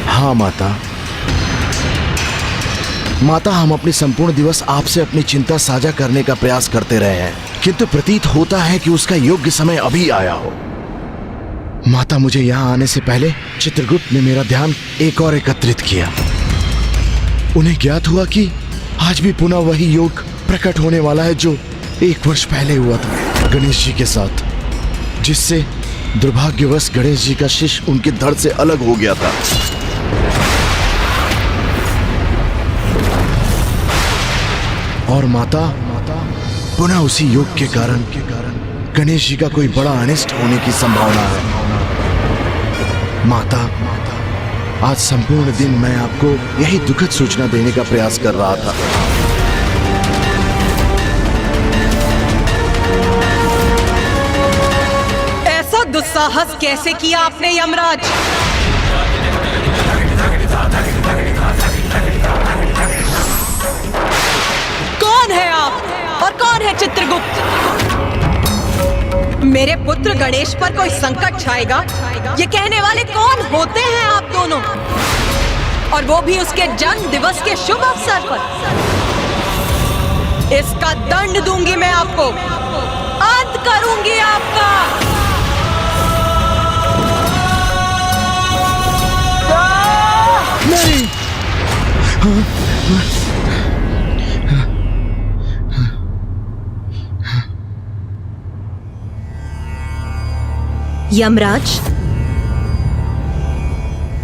हाँ माता, हम अपनी संपूर्ण दिवस आपसे अपनी चिंता साझा करने का प्रयास करते रहे हैं, किंतु प्रतीत होता है कि उसका योग्य समय अभी आया हो। माता, मुझे यहाँ आने से पहले चित्रगुप्त ने मेरा ध्यान एक और एकत्रित किया। उन्हें ज्ञात हुआ कि आज भी पुनः वही योग प्रकट होने वाला है जो 1 वर्ष पहले हुआ था गणेश जी के साथ, जिससे दुर्भाग्यवश गणेश जी का शिष्य उनके धड़ से अलग हो गया था। और माता, पुनः उसी योग के कारण गणेश जी का कोई बड़ा अनिष्ट होने की संभावना है। माता, आज संपूर्ण दिन मैं आपको यही दुखद सूचना देने का प्रयास कर रहा था। ऐसा दुस्साहस कैसे किया आपने यमराज? कौन है आप और कौन है चित्रगुप्त? मेरे पुत्र गणेश पर कोई संकट छाएगा, ये कहने वाले कौन होते हैं आप दोनों? और वो भी उसके जन्म दिवस के शुभ अवसर पर। इसका दंड दूंगी मैं आपको, अंत करूंगी आपका। नहीं। यमराज,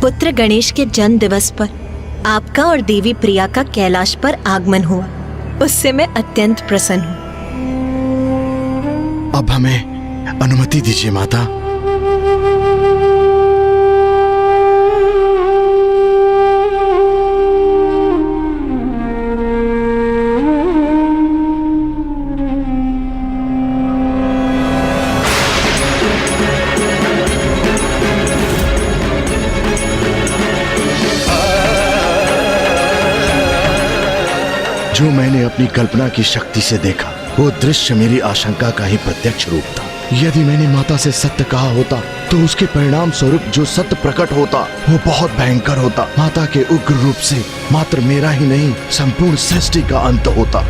पुत्र गणेश के जन्म दिवस पर आपका और देवी प्रिया का कैलाश पर आगमन हुआ, उससे मैं अत्यंत प्रसन्न हूँ। अब हमें अनुमति दीजिए माता। जो मैंने अपनी कल्पना की शक्ति से देखा, वो दृश्य मेरी आशंका का ही प्रत्यक्ष रूप था। यदि मैंने माता से सत्य कहा होता तो उसके परिणाम स्वरूप जो सत्य प्रकट होता वो बहुत भयंकर होता। माता के उग्र रूप से मात्र मेरा ही नहीं, संपूर्ण सृष्टि का अंत होता।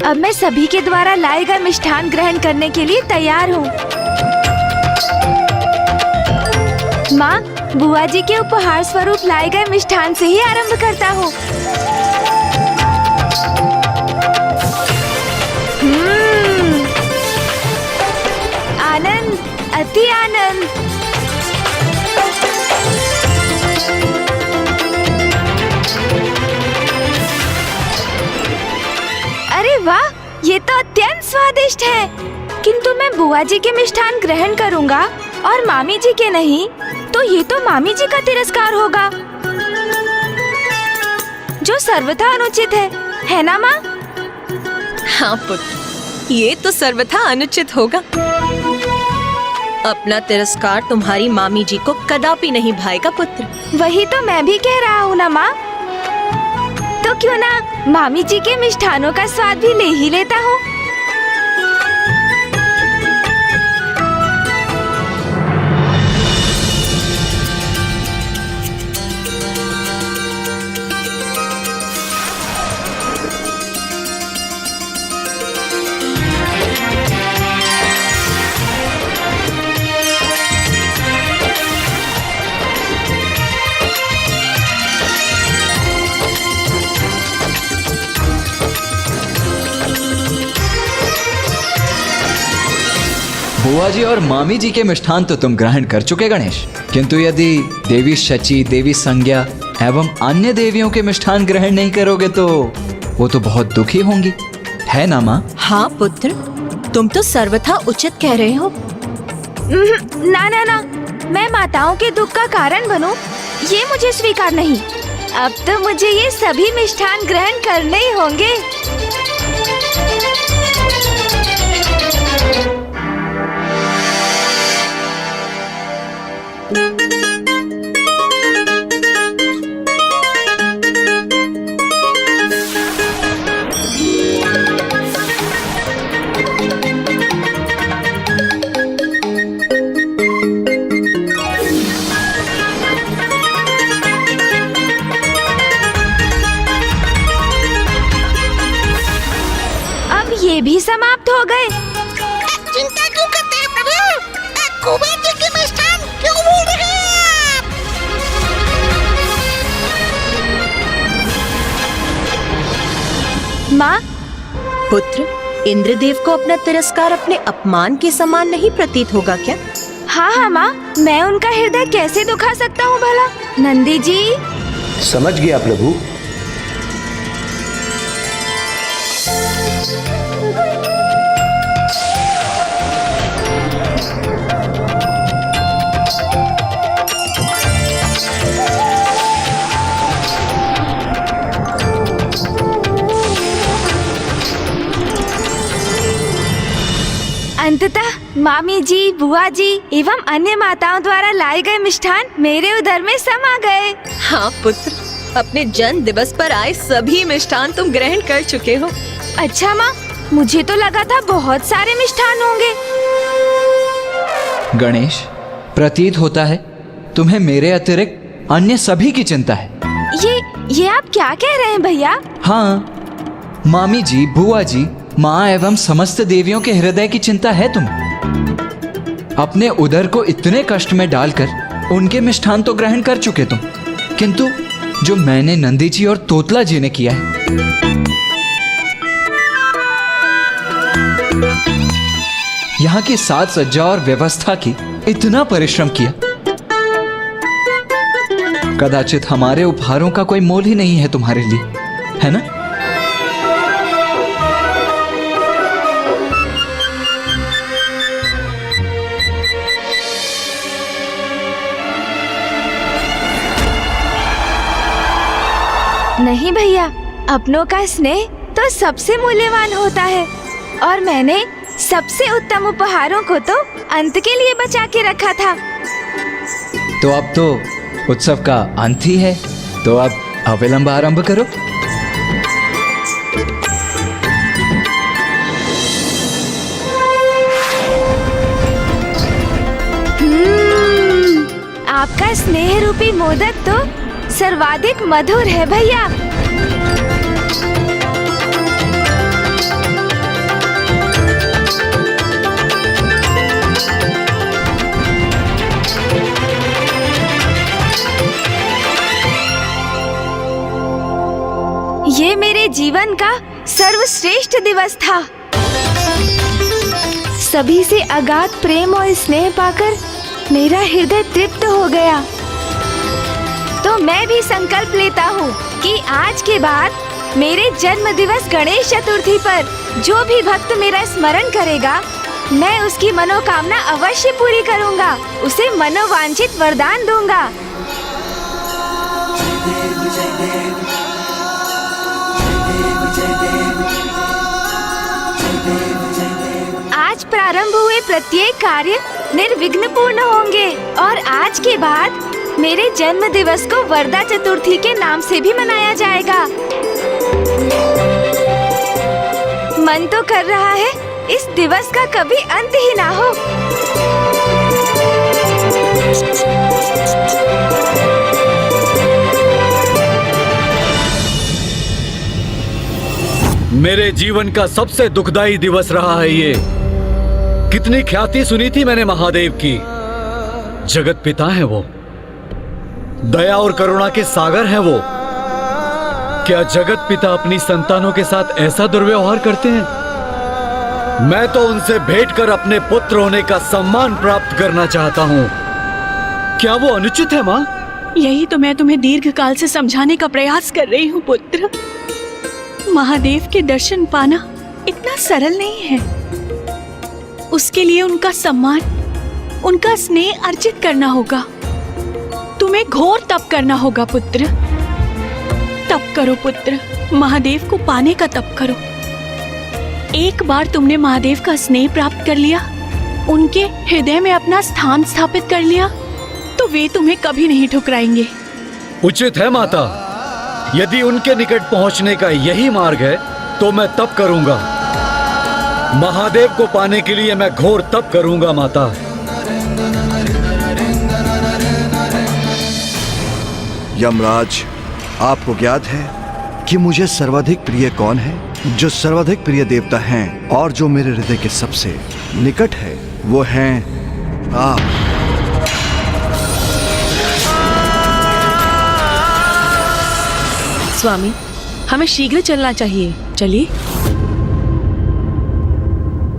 अब मैं सभी के द्वारा लाए गए मिष्ठान ग्रहण करने के लिए तैयार हूँ। माँ, बुआ जी के उपहार स्वरूप लाए गए मिष्ठान से ही आरंभ करता हूँ। आनंद, अति आनंद। अरे वाह, ये तो अत्यंत स्वादिष्ट है। किंतु मैं बुआ जी के मिष्ठान ग्रहण करूंगा और मामी जी के नहीं, तो ये तो मामी जी का तिरस्कार होगा, जो सर्वथा अनुचित है ना माँ? हाँ पुत्र, ये तो सर्वथा अनुचित होगा। अपना तिरस्कार तुम्हारी मामी जी को कदापि नहीं भाएगा पुत्र। वही तो मैं भी कह रहा हूँ ना माँ। तो क्यों ना मामी जी के मिष्ठानों का स्वाद भी ले ही लेता हूँ। बुआ जी और मामी जी के मिष्ठान तो तुम ग्रहण कर चुके गणेश, किंतु यदि देवी शची, देवी संज्ञा एवं अन्य देवियों के मिष्ठान ग्रहण नहीं करोगे तो वो तो बहुत दुखी होंगी, है ना माँ? हाँ पुत्र, तुम तो सर्वथा उचित कह रहे हो। ना ना ना, मैं माताओं के दुख का कारण बनूं, ये मुझे स्वीकार नहीं। अब तो मुझे ये सभी मिष्ठान ग्रहण करने ही होंगे। ये भी समाप्त हो गए। चिंता क्यों करते हैं प्रभु? कुबेर जी के मिष्ठान क्यों भूल रहे हैं आप? माँ, पुत्र, इंद्रदेव को अपना तिरस्कार अपने अपमान के समान नहीं प्रतीत होगा क्या? हाँ हाँ माँ, मैं उनका हृदय कैसे दुखा सकता हूँ भला? नंदी जी। समझ गया प्रभु। अंततः मामी जी, बुआ जी एवं अन्य माताओं द्वारा लाए गए मिष्ठान मेरे उदर में समा गए। हाँ पुत्र, अपने जन्म दिवस पर आए सभी मिष्ठान तुम ग्रहण कर चुके हो। अच्छा माँ, मुझे तो लगा था बहुत सारे मिष्ठान होंगे। गणेश, प्रतीत होता है तुम्हें मेरे अतिरिक्त अन्य सभी की चिंता है। ये आप क्या कह रहे हैं भैया? हाँ, मामी जी, बुआ जी, माँ एवं समस्त देवियों के हृदय की चिंता है तुम्हें। अपने उदर को इतने कष्ट में डालकर उनके मिष्ठान तो ग्रहण कर चुके तुम, किंतु जो मैंने नंदी जी और तोतला जी ने किया है, यहाँ की साज सज्जा और व्यवस्था की इतना परिश्रम किया, कदाचित हमारे उपहारों का कोई मोल ही नहीं है तुम्हारे लिए, है ना? नहीं भैया, अपनों का स्नेह तो सबसे मूल्यवान होता है और मैंने सबसे उत्तम उपहारों को तो अंत के लिए बचा के रखा था। तो अब तो उत्सव का अंत ही है, तो अब अविलंब आरंभ करो। आपका स्नेह रूपी मोदक तो सर्वाधिक मधुर है भैया। ये मेरे जीवन का सर्वश्रेष्ठ दिवस था। सभी से अगाध प्रेम और स्नेह पाकर मेरा हृदय तृप्त हो गया। तो मैं भी संकल्प लेता हूँ कि आज के बाद मेरे जन्म दिवस गणेश चतुर्थी पर जो भी भक्त मेरा स्मरण करेगा, मैं उसकी मनोकामना अवश्य पूरी करूँगा, उसे मनोवांछित वरदान दूंगा। आज प्रारंभ हुए प्रत्येक कार्य निर्विघ्न पूर्ण होंगे और आज के बाद मेरे जन्म दिवस को वरदा चतुर्थी के नाम से भी मनाया जाएगा। मन तो कर रहा है इस दिवस का कभी अंत ही ना हो। मेरे जीवन का सबसे दुखदाई दिवस रहा है ये। कितनी ख्याति सुनी थी मैंने महादेव की। जगत पिता है वो, दया और करुणा के सागर है वो। क्या जगत पिता अपनी संतानों के साथ ऐसा दुर्व्यवहार करते हैं? मैं तो उनसे भेंट कर अपने पुत्र होने का सम्मान प्राप्त करना चाहता हूँ। क्या वो अनुचित है माँ? यही तो मैं तुम्हें दीर्घ काल से समझाने का प्रयास कर रही हूँ पुत्र। महादेव के दर्शन पाना इतना सरल नहीं है। उसके लिए उनका सम्मान, उनका स्नेह अर्जित करना होगा। तुम्हें घोर तप करना होगा पुत्र। तप करो पुत्र, महादेव को पाने का तप करो। एक बार तुमने महादेव का स्नेह प्राप्त कर लिया, उनके हृदय में अपना स्थान स्थापित कर लिया, तो वे तुम्हें कभी नहीं ठुकराएंगे। उचित है माता। यदि उनके निकट पहुंचने का यही मार्ग है तो मैं तप करूंगा। महादेव को पाने के लिए मैं घोर तप करूंगा माता। यमराज, आपको ज्ञात है कि मुझे सर्वाधिक प्रिय कौन है? जो सर्वाधिक प्रिय देवता हैं और जो मेरे हृदय के सबसे निकट है, वो हैं आप। स्वामी, हमें शीघ्र चलना चाहिए। चलिए।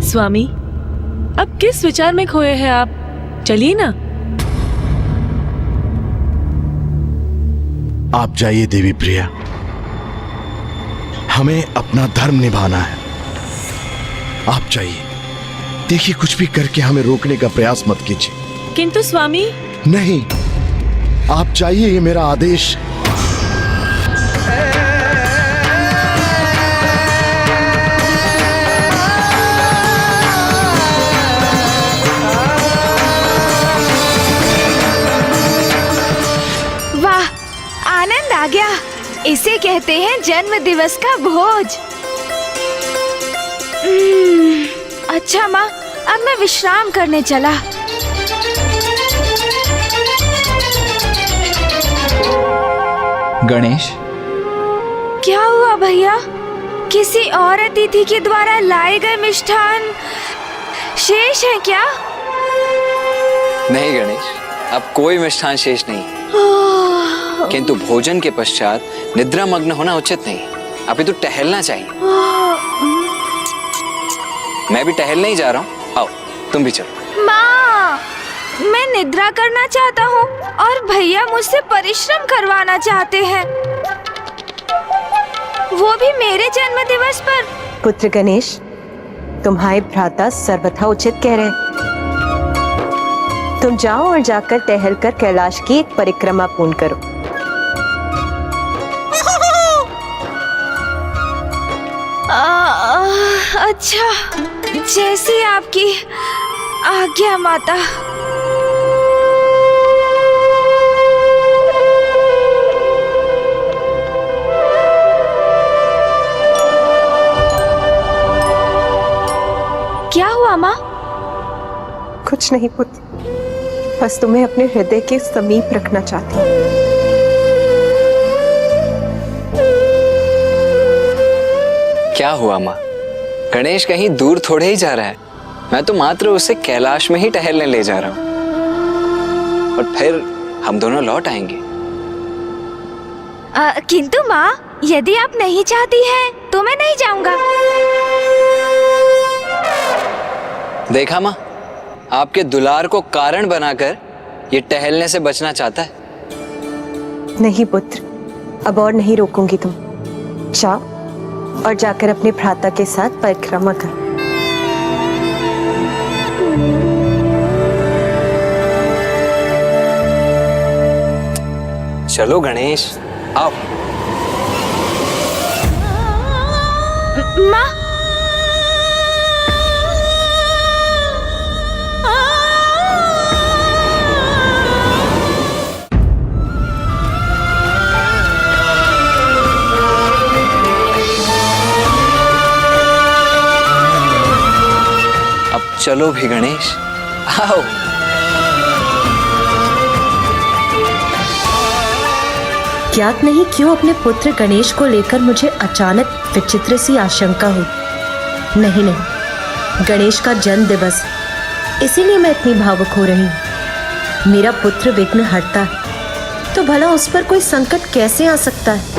स्वामी, अब किस विचार में खोए हैं आप? चलिए ना। आप जाइए देवी प्रिया, हमें अपना धर्म निभाना है। आप जाइए। देखिए, कुछ भी करके हमें रोकने का प्रयास मत कीजिए। किंतु स्वामी। नहीं, आप जाइए, ये मेरा आदेश। वाह, आनंद आ गया। इसे कहते हैं जन्म दिवस का भोज। अच्छा माँ, अब मैं विश्राम करने चला। गणेश, क्या हुआ भैया? किसी और अतिथि के द्वारा लाए गए मिष्ठान शेष है क्या? नहीं गणेश, अब कोई मिष्ठान शेष नहीं, किंतु भोजन के पश्चात निद्रा मग्न होना उचित नहीं। अभी तो टहलना चाहिए। मैं भी टहलने ही जा रहा हूँ, आओ तुम भी चलो। माँ, मैं निद्रा करना चाहता हूँ और भैया मुझसे परिश्रम करवाना चाहते हैं, वो भी मेरे जन्म दिवस पर। पुत्र गणेश, तुम्हारे भ्राता सर्वथा उचित कह रहे। तुम जाओ और जाकर टहलकर कैलाश की एक परिक्रमा पूर्ण करो। अच्छा, जैसी आपकी आज्ञा माता। क्या हुआ माँ? कुछ नहीं पुत्र, बस तुम्हें अपने हृदय के समीप रखना चाहती हूँ। क्या हुआ माँ? गणेश कहीं दूर थोड़े ही जा रहा है। मैं तो मात्र उसे कैलाश में ही टहलने ले जा रहा हूँ और फिर हम दोनों लौट आएंगे। किंतु माँ, यदि आप नहीं चाहती हैं तो मैं नहीं जाऊंगा। देखा माँ, आपके दुलार को कारण बनाकर ये टहलने से बचना चाहता है। नहीं पुत्र, अब और नहीं रोकूंगी। तुम जाओ और जाकर अपने भ्राता के साथ परिक्रमा कर। चलो गणेश, आओ। माँ, चलो भी गणेश, आओ। ज्ञात नहीं क्यों अपने पुत्र गणेश को लेकर मुझे अचानक विचित्र सी आशंका हुई। नहीं नहीं, गणेश का जन्म दिवस, इसीलिए मैं इतनी भावुक हो रही हूँ। मेरा पुत्र विघ्न हटता है तो भला उस पर कोई संकट कैसे आ सकता है?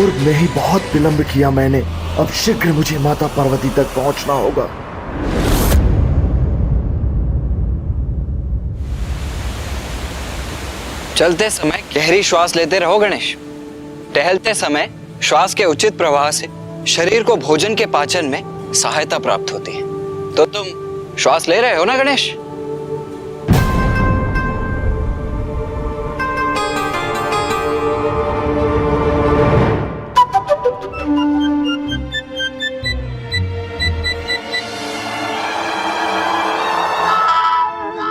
पूर्व में ही बहुत विलंब किया मैंने। अब शीघ्र मुझे माता पार्वती तक पहुंचना होगा। चलते समय गहरी श्वास लेते रहो गणेश। टहलते समय श्वास के उचित प्रवाह से शरीर को भोजन के पाचन में सहायता प्राप्त होती है। तो तुम श्वास ले रहे हो ना गणेश?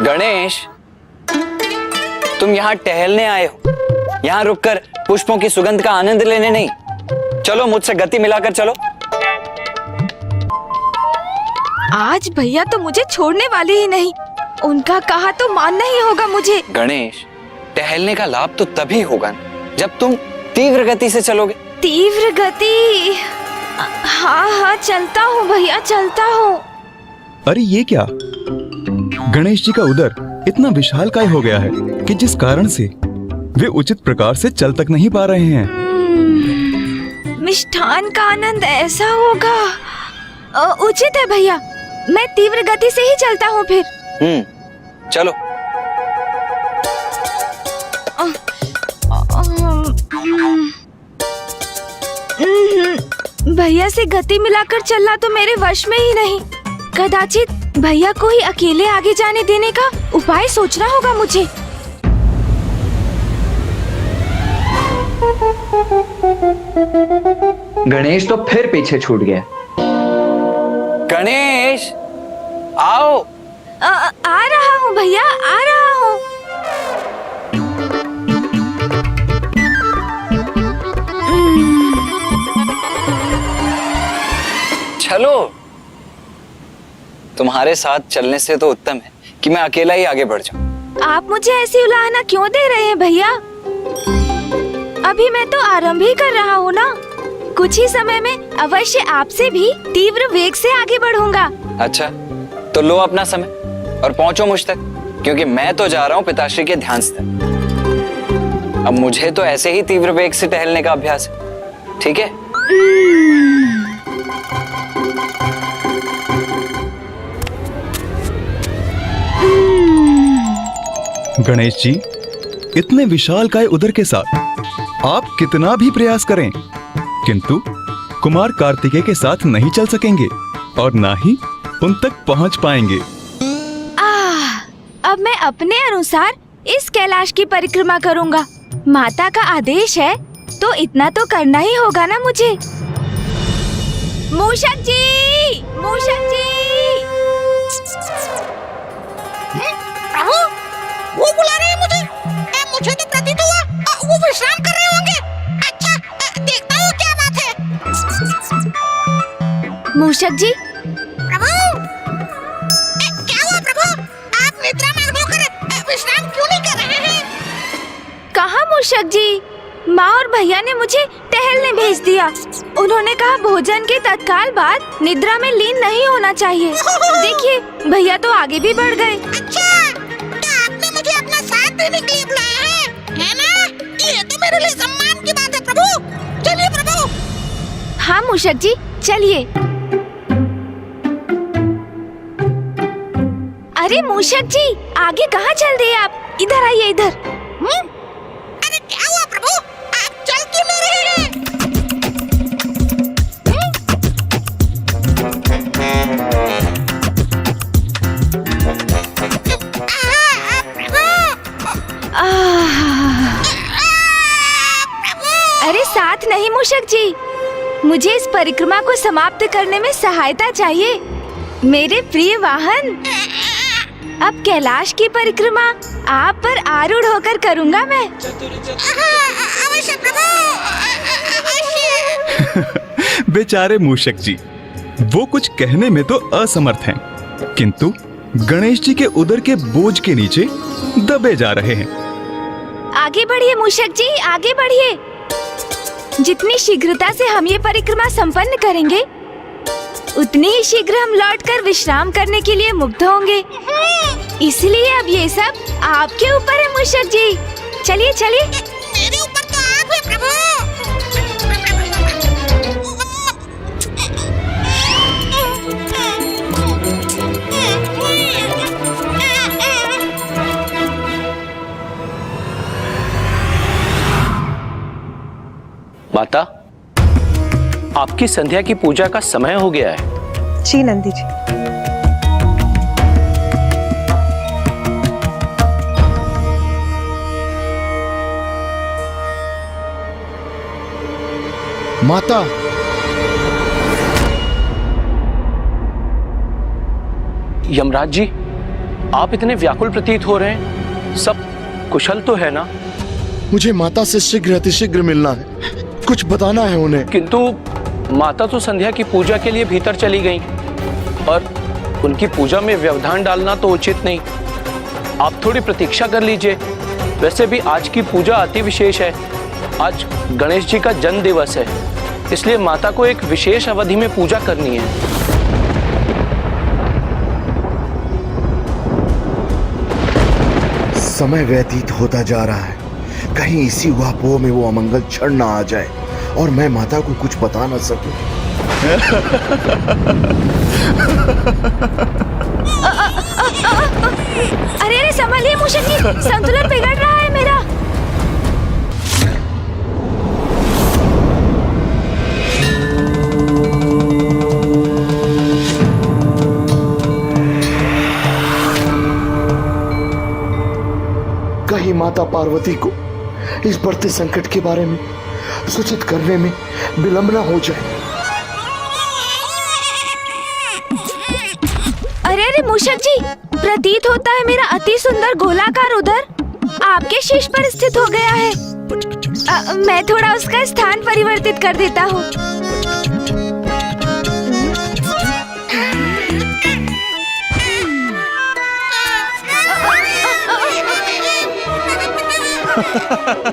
गणेश, तुम यहाँ टहलने आए हो, यहाँ रुककर पुष्पों की सुगंध का आनंद लेने नहीं। चलो मुझसे गति मिलाकर चलो। आज भैया तो मुझे छोड़ने वाले ही नहीं। उनका कहा तो मानना ही होगा मुझे। गणेश, टहलने का लाभ तो तभी होगा जब तुम तीव्र गति से चलोगे। तीव्र गति? हाँ हाँ चलता हूँ भैया, चलता हूँ। अरे ये क्या, गणेश जी का उदर इतना विशालकाय हो गया है कि जिस कारण से वे उचित प्रकार से चल तक नहीं पा रहे हैं। मिष्ठान का आनंद ऐसा होगा। उचित है भैया, मैं तीव्र गति से ही चलता हूँ फिर। चलो। भैया से गति मिलाकर चलना तो मेरे वश में ही नहीं। कदाचित भैया को ही अकेले आगे जाने देने का उपाय सोचना होगा मुझे। गणेश तो फिर पीछे छूट गया। गणेश, आओ। आ रहा हूँ भैया, आ रहा हूँ। चलो। तुम्हारे साथ चलने से तो उत्तम है कि मैं अकेला ही आगे बढ़ जाऊं। आप मुझे ऐसी उलाहना क्यों दे रहे हैं भैया? अभी मैं तो आरंभ ही कर रहा हूँ ना। कुछ ही समय में अवश्य आपसे भी तीव्र वेग से आगे बढ़ूंगा। अच्छा, तो लो अपना समय और पहुंचो मुझ तक, क्योंकि मैं तो जा रहा हूँ पिताश्री के ध्यान स्थल। अब मुझे तो ऐसे ही तीव्र वेग से टहलने का अभ्यास है, ठीक है? गणेश जी, इतने विशालकाय उदर के साथ आप कितना भी प्रयास करें, किंतु कुमार कार्तिकेय के साथ नहीं चल सकेंगे और ना ही उन तक पहुंच पाएंगे। अब मैं अपने अनुसार इस कैलाश की परिक्रमा करूंगा। माता का आदेश है तो इतना तो करना ही होगा ना मुझे। मूषक जी, मूषक जी। प्रभु, वो बुला रहे हैं मुझे। मुझे तो प्रतीत हुआ वो विश्राम कर रहे होंगे। अच्छा, देखता हूँ क्या बात है। मूषक जी। प्रभु, क्या हुआ प्रभु? आप निद्रा मग्न होकर विश्राम क्यों नहीं कर रहे हैं? कहाँ मूषक जी, माँ और भैया ने मुझे टहलने भेज दिया। उन्होंने कहा भोजन के तत्काल बाद निद्रा में लीन नहीं होना चाहिए। देखिए, भैया तो आगे भी बढ़ गए। अच्छा, तो आपने मुझे अपना साथ देने के लिए बुलाया है ना? ये तो मेरे लिए सम्मान की बात है प्रभु। चलिए प्रभु। हाँ मूषक जी, चलिए। अरे मूषक जी, आगे कहाँ चल दिए आप? इधर आइए, इधर। अरे क्या हुआ प्रभु? आप चल क्यों नहीं रहे हैं? अरे साथ नहीं मूषक जी, मुझे इस परिक्रमा को समाप्त करने में सहायता चाहिए। मेरे प्रिय वाहन, अब कैलाश की परिक्रमा आप पर आरूढ़ होकर करूंगा मैं। अवश्य प्रभु, अवश्य। बेचारे मूषक जी, वो कुछ कहने में तो असमर्थ हैं, किंतु गणेश जी के उदर के बोझ के नीचे दबे जा रहे हैं। आगे बढ़िए मूषक जी, आगे बढ़िए। जितनी शीघ्रता से हम ये परिक्रमा संपन्न करेंगे, उतनी ही शीघ्र हम लौटकर विश्राम करने के लिए मुक्त होंगे। इसलिए अब ये सब आपके ऊपर है मूषक जी। चलिए चलिए। मेरे ऊपर तो आप है प्रभु। माता, आपकी संध्या की पूजा का समय हो गया है। जी नंदी जी। माता, यमराज जी, आप इतने व्याकुल प्रतीत हो रहे हैं। सब कुशल तो है ना? मुझे माता से शीघ्र अतिशीघ्र मिलना है, कुछ बताना है उन्हें। किंतु माता तो संध्या की पूजा के लिए भीतर चली गईं और उनकी पूजा में व्यवधान डालना तो उचित नहीं। आप थोड़ी प्रतीक्षा कर लीजिए। वैसे भी आज की पूजा अति विशेष है। आज गणेश जी का जन्म दिवस है, इसलिए माता को एक विशेष अवधि में पूजा करनी है। समय व्यतीत होता जा रहा है, कहीं इसी वापों में वो अमंगल क्षण ना आ जाए और मैं माता को कुछ बता ना सकूं। अरे संभालिए मूषक जी, संतुलन बिगड़ रहा है मेरा। कहीं माता पार्वती को इस बढ़ते संकट के बारे में सूचित करने में विलंब न हो जाए। अरे मूषक जी, प्रतीत होता है मेरा अति सुंदर गोलाकार उदर आपके शीश पर स्थित हो गया है। मैं थोड़ा उसका स्थान परिवर्तित कर देता हूँ।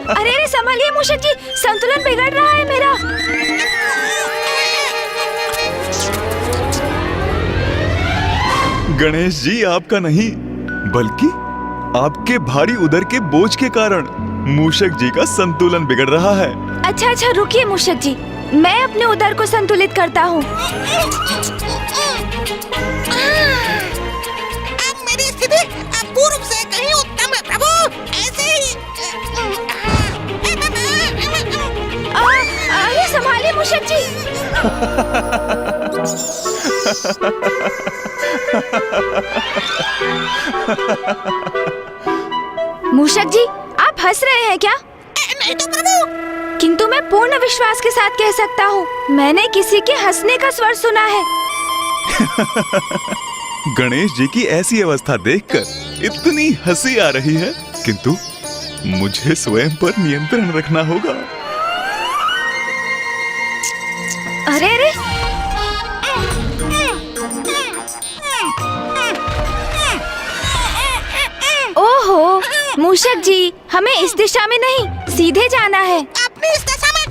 अरे संभालिए मूषक जी, संतुलन बिगड़ रहा है मेरा। गणेश जी, आपका नहीं बल्कि आपके भारी उदर के बोझ के कारण मूषक जी का संतुलन बिगड़ रहा है। अच्छा रुकिए मूषक जी, मैं अपने उदर को संतुलित करता हूँ। मेरी स्थिति पूर्व से कहीं उत्तम है प्रभु। ऐसे ही अरे संभालिए मूषक जी। मूषक जी, आप हंस रहे हैं क्या? नहीं तो प्रभु। किंतु मैं पूर्ण विश्वास के साथ कह सकता हूँ, मैंने किसी के हंसने का स्वर सुना है। गणेश जी की ऐसी अवस्था देखकर इतनी हंसी आ रही है, किंतु मुझे स्वयं पर नियंत्रण रखना होगा। अरे ओहो मूषक जी, हमें इस दिशा में नहीं, सीधे जाना है। अपनी इस दिशा में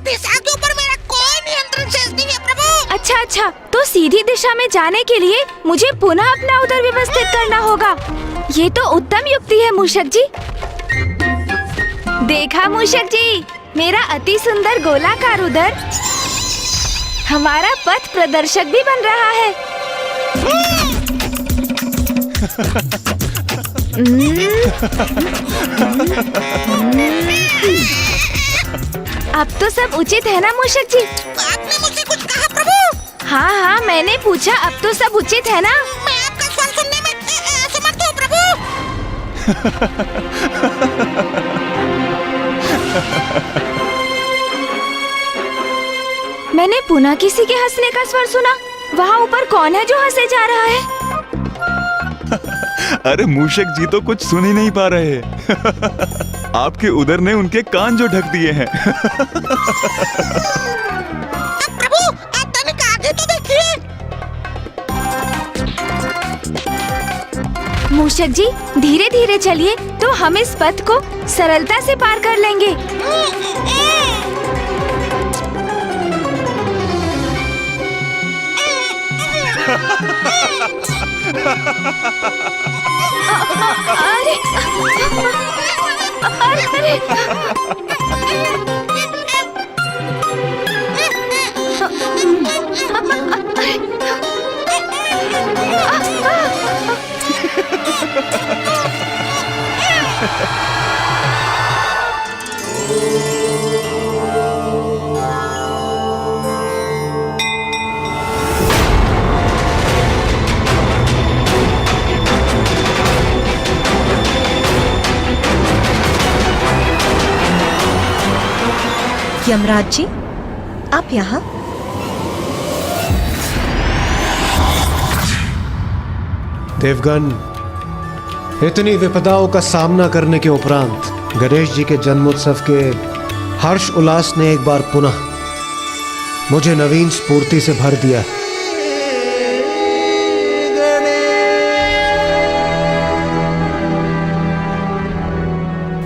दिशा के ऊपर मेरा कोई नियंत्रण शेष नहीं है प्रभु। अच्छा, तो सीधी दिशा में जाने के लिए मुझे पुनः अपना उदर व्यवस्थित करना होगा। ये तो उत्तम युक्ति है मूषक जी। देखा मूषक जी, मेरा अति सुंदर गोलाकार उदर हमारा पथ प्रदर्शक भी बन रहा है। अब तो सब उचित है ना मूषक जी? आपने मुझसे कुछ कहा प्रभु? हाँ, मैंने पूछा, अब तो सब उचित है ना? मैं आपका स्वर सुनने में असमर्थ हूँ प्रभु। मैंने पुनः किसी के हंसने का स्वर सुना। वहाँ ऊपर कौन है जो हंसे जा रहा है? अरे मूषक जी तो कुछ सुन ही नहीं पा रहे। आपके उदर ने उनके कान जो ढक दिए हैं। प्रभु, आप तनिक आगे तो देखिए। मूषक जी, धीरे धीरे चलिए, तो हम इस पथ को सरलता से पार कर लेंगे। यमराज जी, आप यहाँ? देवगन, इतनी विपदाओं का सामना करने के उपरांत गणेश जी के जन्मोत्सव के हर्ष उल्लास ने एक बार पुनः मुझे नवीन स्फूर्ति से भर दिया।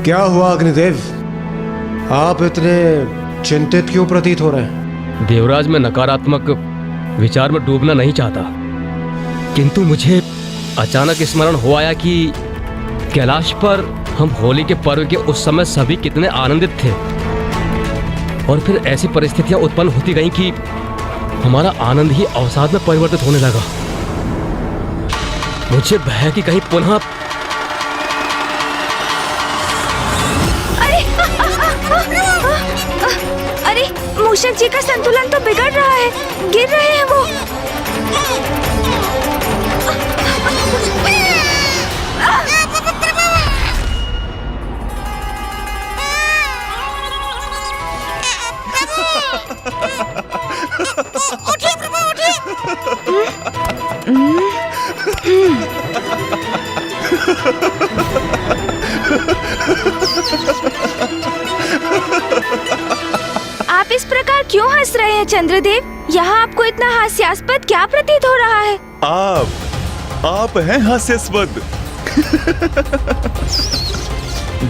क्या हुआ अग्निदेव, आप इतने चिंतित क्यों प्रतीत हो रहे हैं? देवराज, मैं नकारात्मक विचार में डूबना नहीं चाहता, किंतु मुझे अचानक स्मरण हो आया कि कैलाश पर हम होली के पर्व के उस समय सभी कितने आनंदित थे, और फिर ऐसी परिस्थितियां उत्पन्न होती गईं कि हमारा आनंद ही अवसाद में परिवर्तित होने लगा। मुझे भय है कि कहीं पुनः अरे मूषक जी का संतुलन तो बिगड़ रहा है, गिर रहे हैं वो। उठिए प्रभु, उठिए। आप इस प्रकार क्यों हंस रहे हैं चंद्रदेव? यहाँ आपको इतना हास्यास्पद क्या प्रतीत हो रहा है? आप हैं हास्यास्पद।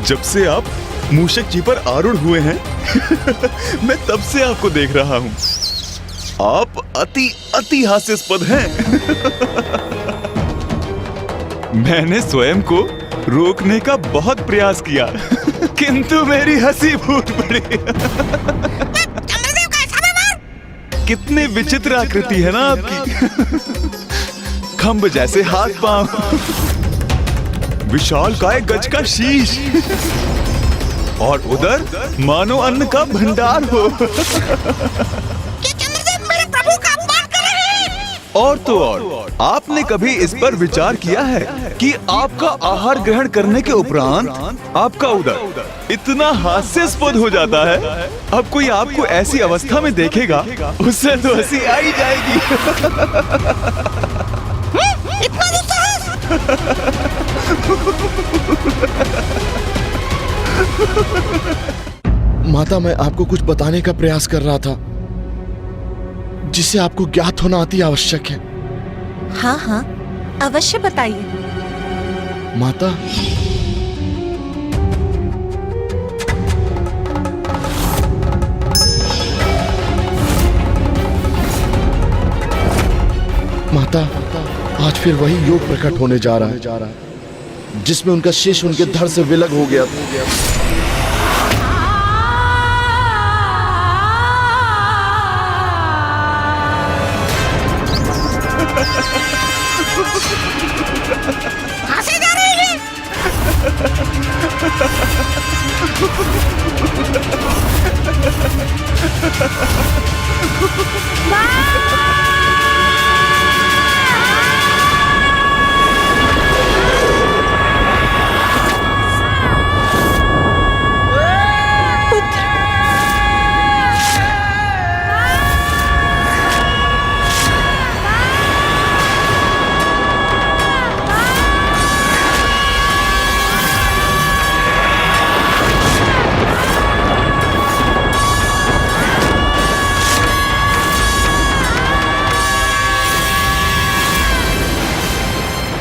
जब से आप मूषक जी पर आरूढ़ हुए हैं मैं तब से आपको देख रहा हूँ। आप अति हास्यास्पद हैं। मैंने स्वयं को रोकने का बहुत प्रयास किया किंतु मेरी हंसी फूट पड़ी। कितनी विचित्र आकृति है ना आपकी। खंभ जैसे हाथ पांव, विशाल काय गज का शीश, और उधर मानो अन्न का भंडार हो। और तो और, आपने कभी इस पर विचार किया है कि आपका आहार ग्रहण करने के उपरांत आपका उदर इतना हास्यास्पद हो जाता है, अब कोई आपको ऐसी अवस्था में देखेगा उससे तो हंसी आ ही जाएगी। माता, मैं आपको कुछ बताने का प्रयास कर रहा था जिसे आपको ज्ञात होना अति आवश्यक है। हाँ हाँ, अवश्य बताइए। माता, माता, आज फिर वही योग प्रकट होने जा रहा है जिसमें उनका शिष्य उनके धड़ से विलग हो गया था। हंसे जा रहे हैं।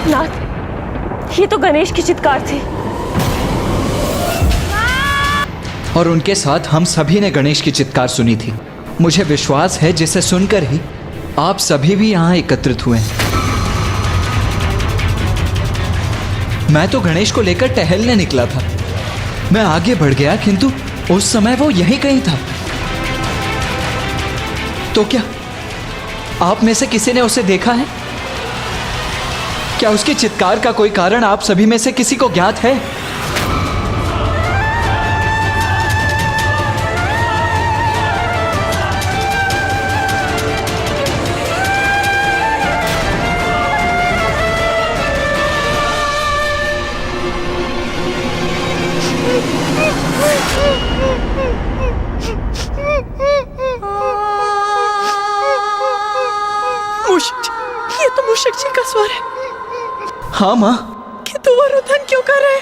नाथ, ये तो गणेश की चित्कार थी। और उनके साथ हम सभी ने गणेश की चित्कार सुनी थी। मुझे विश्वास है जिसे सुनकर ही आप सभी भी यहाँ एकत्रित हुए हैं। मैं तो गणेश को लेकर टहलने निकला था। मैं आगे बढ़ गया किंतु उस समय वो यहीं कहीं था। तो क्या आप में से किसी ने उसे देखा है? क्या उसकी चित्कार का कोई कारण आप सभी में से किसी को ज्ञात है? हाँ माँ। कि तू वो रुदन क्यों कर रहे?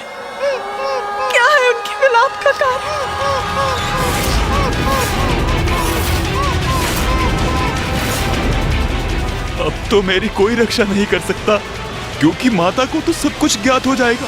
क्या है उनके विलाप का कारण? अब तो मेरी कोई रक्षा नहीं कर सकता, क्योंकि माता को तो सब कुछ ज्ञात हो जाएगा।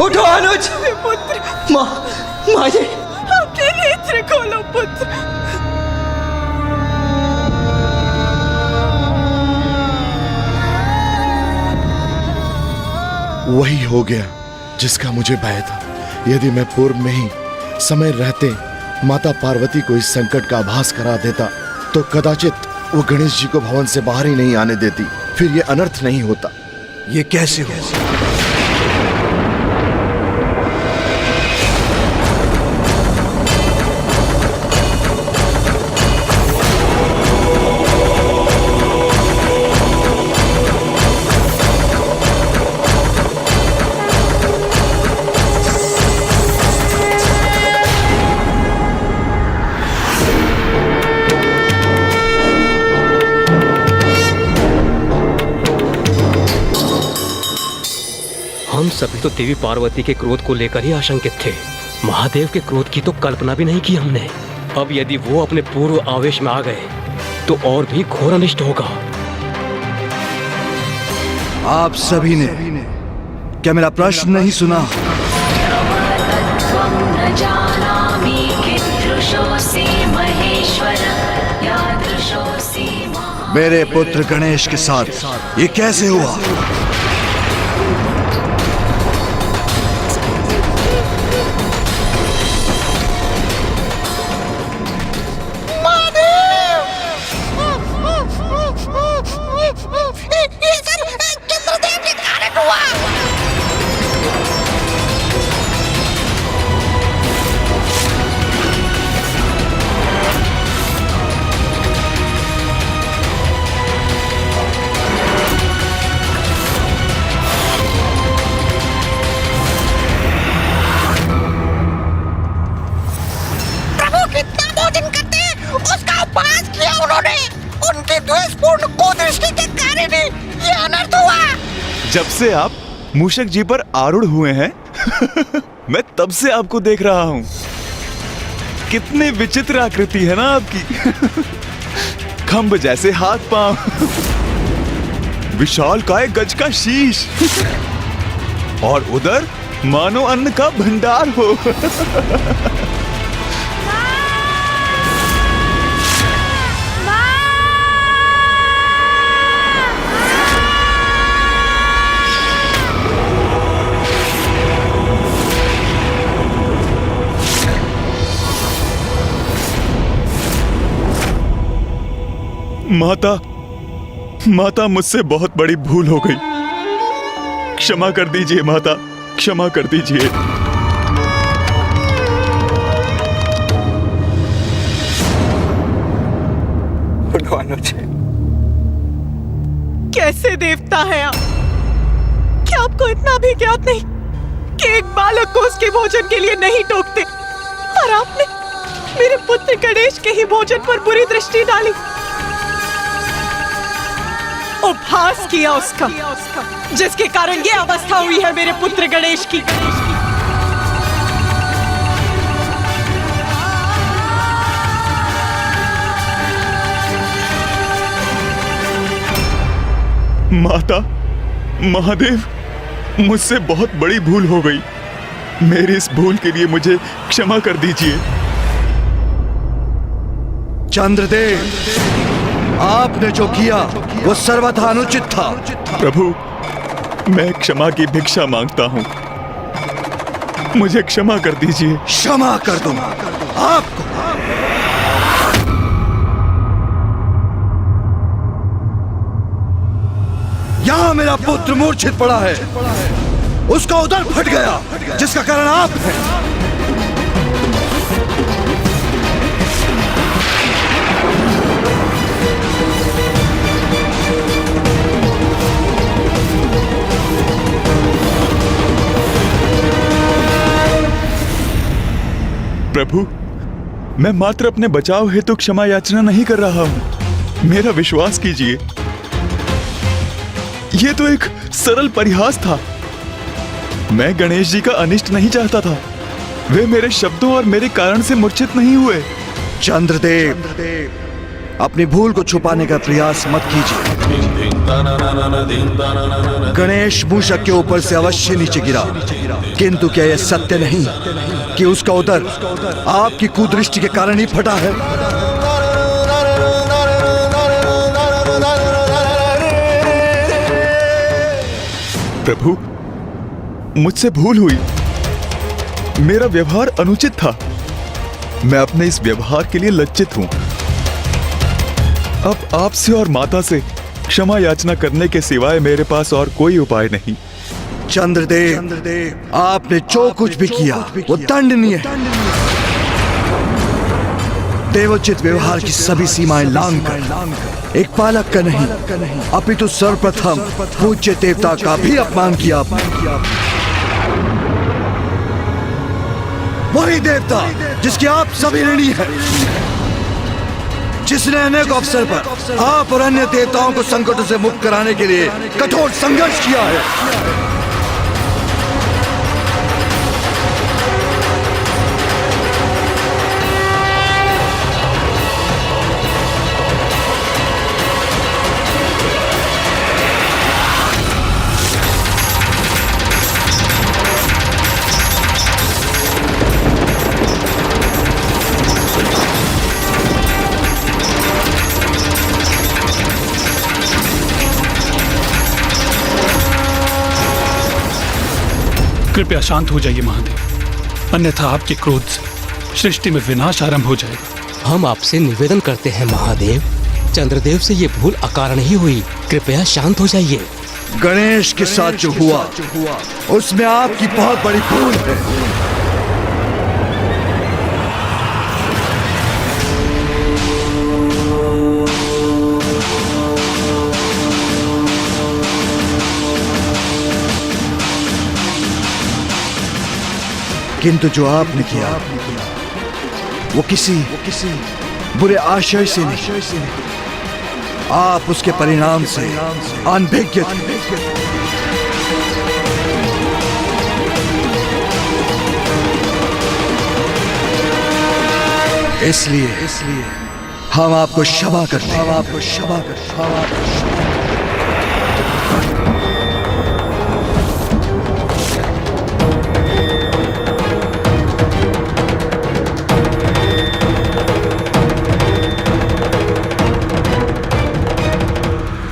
उठो अनुज। पुत्र, माँ जी, अपने नेत्र खोलो पुत्र। वही हो गया जिसका मुझे भय था। यदि मैं पूर्व में ही समय रहते माता पार्वती को इस संकट का आभास करा देता तो कदाचित वो गणेश जी को भवन से बाहर ही नहीं आने देती, फिर ये अनर्थ नहीं होता। ये कैसे हो? हम सभी तो देवी पार्वती के क्रोध को लेकर ही आशंकित थे। महादेव के क्रोध की तो कल्पना भी नहीं की हमने। अब यदि वो अपने पूर्व आवेश में आ गए तो और भी घोर अनिष्ट होगा। आप सभी ने क्या मेरा प्रश्न नहीं सुना? मेरे पुत्र गणेश के साथ ये कैसे हुआ? जब से आप मूषक जी पर आरूढ़ हुए हैं मैं तब से आपको देख रहा हूं। कितनी विचित्र आकृति है ना आपकी। खंभ जैसे हाथ पांव, विशाल काय गज का शीश और उधर मानो अन्न का भंडार हो। माता मुझसे बहुत बड़ी भूल हो गई। क्षमा कर दीजिए माता, क्षमा कर दीजिए। कैसे देवता है आप? क्या आपको इतना भी ज्ञात नहीं कि एक बालक को उसके भोजन के लिए नहीं टोकते, और आपने मेरे पुत्र गणेश के ही भोजन पर बुरी दृष्टि डाली, उपहास किया उसका, जिसके कारण ये अवस्था हुई है मेरे पुत्र गणेश की। माता, महादेव, मुझसे बहुत बड़ी भूल हो गई। मेरी इस भूल के लिए मुझे क्षमा कर दीजिए। चंद्रदेव, आपने जो किया वो सर्वथा अनुचित था। प्रभु, मैं क्षमा की भिक्षा मांगता हूँ, मुझे क्षमा कर दीजिए। क्षमा कर दूंगा आपको। यहाँ मेरा पुत्र मूर्छित पड़ा है, उसका उदर फट गया, जिसका कारण आप हैं। प्रभु, मैं मात्र अपने बचाव हेतु क्षमा याचना नहीं कर रहा हूँ, मेरा विश्वास कीजिए। ये तो एक सरल परिहास था। मैं गणेश जी का अनिष्ट नहीं चाहता था। वे मेरे शब्दों और मेरे कारण से मूर्छित नहीं हुए। चंद्रदेव, अपनी भूल को छुपाने का प्रयास मत कीजिए। गणेश मूषक के ऊपर से अवश्य नीचे गिरा, किंतु क्या यह सत्य नहीं कि उसका उदर आपकी कुदृष्टि के कारण ही फटा है? प्रभु, मुझसे भूल हुई, मेरा व्यवहार अनुचित था। मैं अपने इस व्यवहार के लिए लज्जित हूं। अब आपसे और माता से क्षमा याचना करने के सिवाय मेरे पास और कोई उपाय नहीं। चंद्रदेव, आपने जो कुछ भी किया वो दंडनीय है। देवोचित व्यवहार की सभी सीमाएं लांघकर एक बालक का नहीं अपितु सर्वप्रथम पूज्य देवता का भी अपमान किया। वही देवता जिसके आप सभी ऋणी हैं, जिसने अनेक अवसर पर आप और अन्य देवताओं को संकटों से मुक्त कराने के लिए कठोर संघर्ष किया है। कृपया शांत हो जाइए महादेव, अन्यथा आपके क्रोध से सृष्टि में विनाश आरंभ हो जाएगा। हम आपसे निवेदन करते हैं महादेव, चंद्रदेव से ये भूल अकारण ही हुई, कृपया शांत हो जाइए। गणेश के साथ जो हुआ उसमें आपकी बहुत बड़ी भूल है। किंतु जो आपने किया वो किसी बुरे आशय से नहीं, आप उसके परिणाम से अनभिज्ञ थे। इसलिए हम आपको क्षमा करते हैं।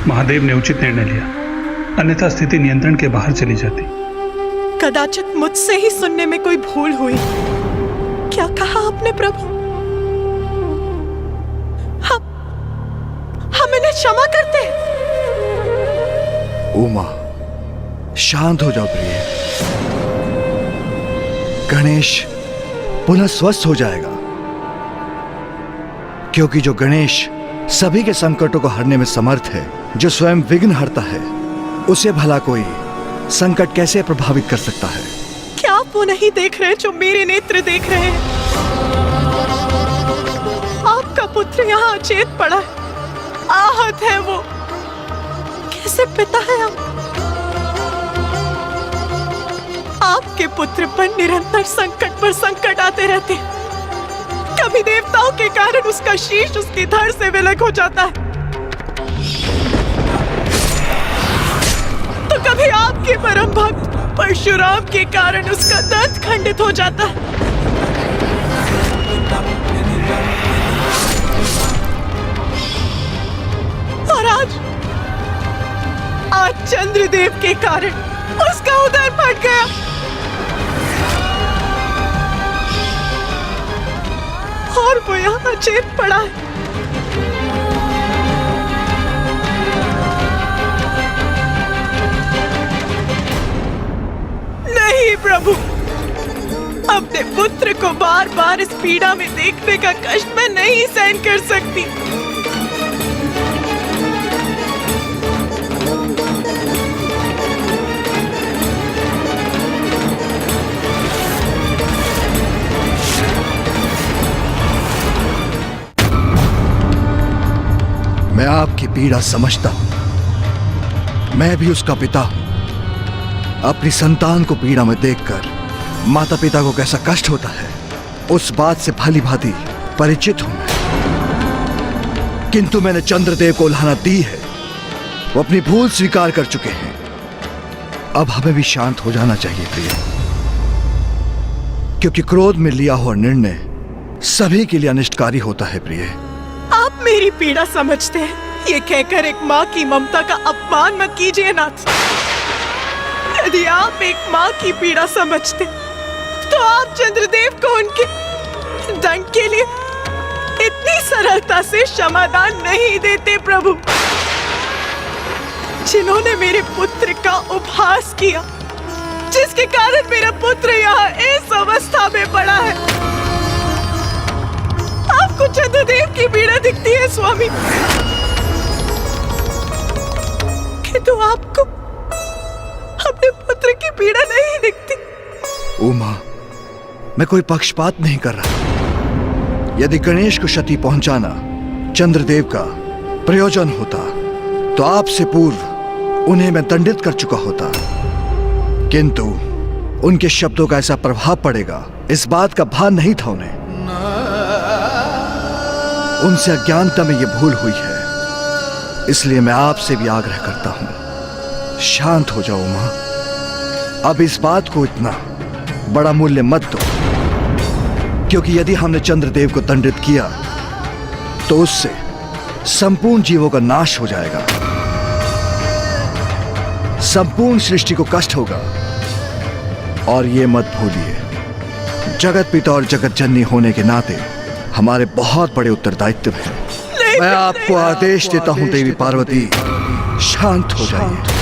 महादेव ने उचित निर्णय लिया, अन्यथा स्थिति नियंत्रण के बाहर चली जाती। कदाचित मुझसे ही सुनने में कोई भूल हुई। क्या कहा आपने प्रभु? हम इन्हें क्षमा करते हैं। उमा, शांत हो जाओ प्रिय। गणेश पुनः स्वस्थ हो जाएगा, क्योंकि जो गणेश सभी के संकटों को हरने में समर्थ है, जो स्वयं विघ्न हरता है, उसे भला कोई संकट कैसे प्रभावित कर सकता है? क्या आप वो नहीं देख रहे जो मेरे नेत्र देख रहे हैं? आपका पुत्र यहाँ अचेत पड़ा है, आहत है वो। कैसे पिता है आप? आपके पुत्र पर निरंतर संकट पर संकट आते रहते हैं। कभी देवताओं के कारण उसका शीश उसकी धड़ से विलग हो जाता है, तो कभी आपके परम भक्त परशुराम के कारण उसका दंत खंडित हो जाता है। और आज चंद्रदेव के कारण उसका उदर फट गया। और वो यहाँ अचेत पड़ा है। नहीं प्रभु, अपने पुत्र को बार बार इस पीड़ा में देखने का कष्ट मैं नहीं सहन कर सकती। मैं आपकी पीड़ा समझता हूं। मैं भी उसका पिता हूं। अपनी संतान को पीड़ा में देखकर माता पिता को कैसा कष्ट होता है, उस बात से भली भांति परिचित हूं मैं। किंतु मैंने चंद्रदेव को उल्हाना दी है, वो अपनी भूल स्वीकार कर चुके हैं। अब हमें भी शांत हो जाना चाहिए प्रिय, क्योंकि क्रोध में लिया हुआ निर्णय सभी के लिए अनिष्टकारी होता है प्रिय। आप मेरी पीड़ा समझते हैं, ये कहकर एक माँ की ममता का अपमान मत कीजिए नाथ। यदि आप एक माँ की पीड़ा समझते तो आप चंद्रदेव को उनके दंड के लिए इतनी सरलता से क्षमादान नहीं देते प्रभु। जिन्होंने मेरे पुत्र का उपहास किया, जिसके कारण मेरा पुत्र यहाँ इस अवस्था में पड़ा है, आपको चंद्रदेव की पीड़ा दिखती है स्वामी, किंतु आपको अपने पुत्र की पीड़ा नहीं दिखती। उमा, मैं कोई पक्षपात नहीं कर रहा। यदि गणेश को क्षति पहुंचाना चंद्रदेव का प्रयोजन होता तो आपसे पूर्व उन्हें मैं दंडित कर चुका होता, किंतु उनके शब्दों का ऐसा प्रभाव पड़ेगा, इस बात का भान नहीं था उन्हें। उनसे अज्ञानता में यह भूल हुई है, इसलिए मैं आपसे भी आग्रह करता हूं, शांत हो जाओ मां। अब इस बात को इतना बड़ा मूल्य मत दो, क्योंकि यदि हमने चंद्रदेव को दंडित किया तो उससे संपूर्ण जीवों का नाश हो जाएगा, संपूर्ण सृष्टि को कष्ट होगा। और ये मत भूलिए, जगत पिता और जगत जननी होने के नाते हमारे बहुत बड़े उत्तरदायित्व हैं। मैं आपको आदेश देता हूं देवी पार्वती, शांत हो जाइए।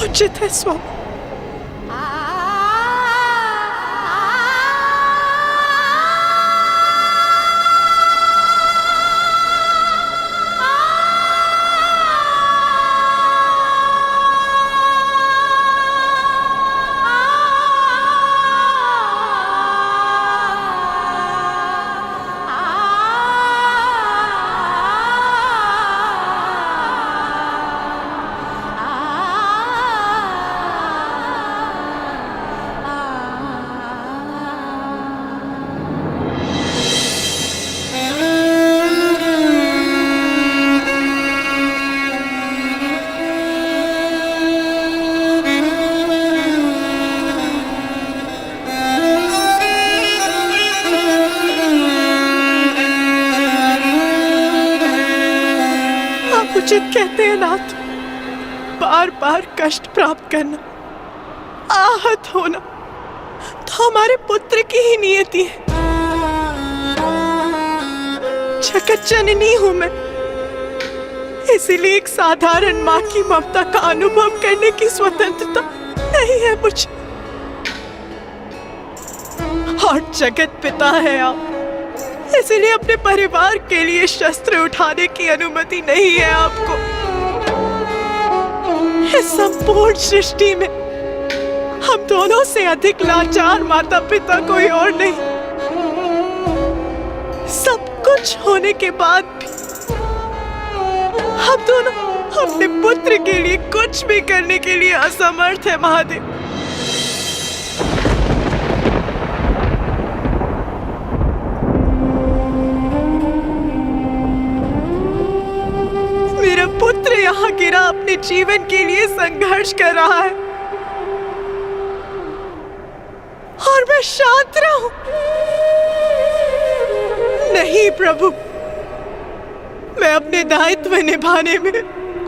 उचित है स्वामी। उचित कहते हैं नाथ, बार बार कष्ट प्राप्त करना, आहत होना तो हमारे पुत्र की ही नियति है। जगत जननी हूं मैं, इसीलिए एक साधारण माँ की ममता का अनुभव करने की स्वतंत्रता नहीं है मुझे। और जगत पिता है आप, इसीलिए अपने परिवार के लिए शस्त्र उठाने की अनुमति नहीं है आपको। इस संपूर्ण सृष्टि में हम दोनों से अधिक लाचार माता पिता कोई और नहीं। सब कुछ होने के बाद भी हम दोनों अपने पुत्र के लिए कुछ भी करने के लिए असमर्थ है महादेव। मेरा पुत्र यहाँ गिरा अपने जीवन के लिए संघर्ष कर रहा है और मैं शांत रहूं? नहीं प्रभु, मैं अपने दायित्व निभाने में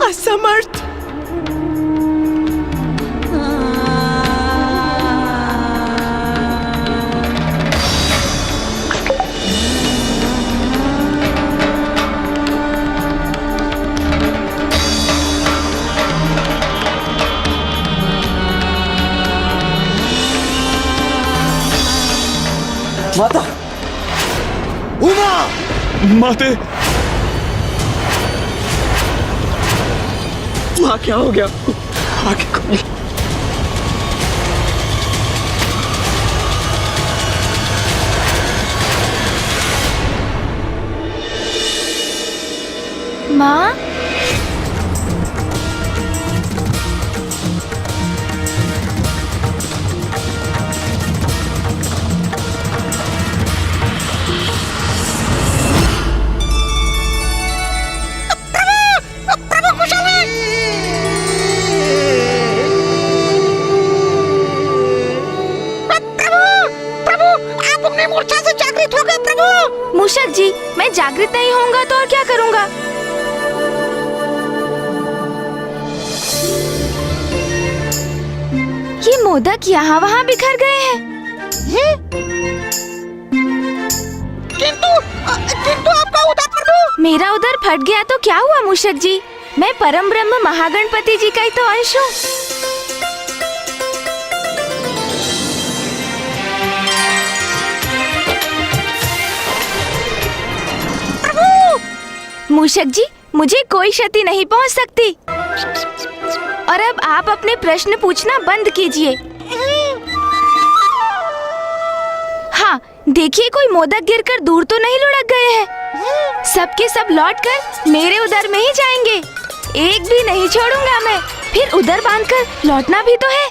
असमर्थ। माता, उमा, माते, वहाँ क्या हो गया? आगे खोल। माँ, मूषक जी, मैं जागृत नहीं होऊंगा तो और क्या करूंगा? ये मोदक यहाँ वहाँ बिखर गए हैं। किंतु आपका उदर प्रभु। मेरा उदर फट गया तो क्या हुआ मूषक जी? मैं परम ब्रह्म महागणपति जी का ही तो अंश हूँ। मूषक जी, मुझे कोई क्षति नहीं पहुंच सकती। और अब आप अपने प्रश्न पूछना बंद कीजिए। हाँ, देखिए कोई मोदक गिरकर दूर तो नहीं लुढ़क गए हैं। सबके सब लौटकर मेरे उदर में ही जाएंगे। एक भी नहीं छोड़ूंगा मैं। फिर उदर बांधकर लौटना भी तो है,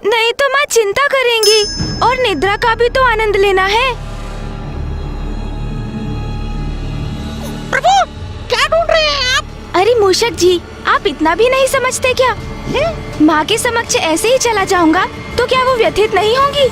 नहीं तो माँ चिंता करेंगी और निद्रा का भी तो आनंद लेना है। प्रभु, क्या ढूंढ रहे हैं आप? अरे मूषक जी, आप इतना भी नहीं समझते क्या? माँ के समक्ष ऐसे ही चला जाऊंगा तो क्या वो व्यथित नहीं होंगी?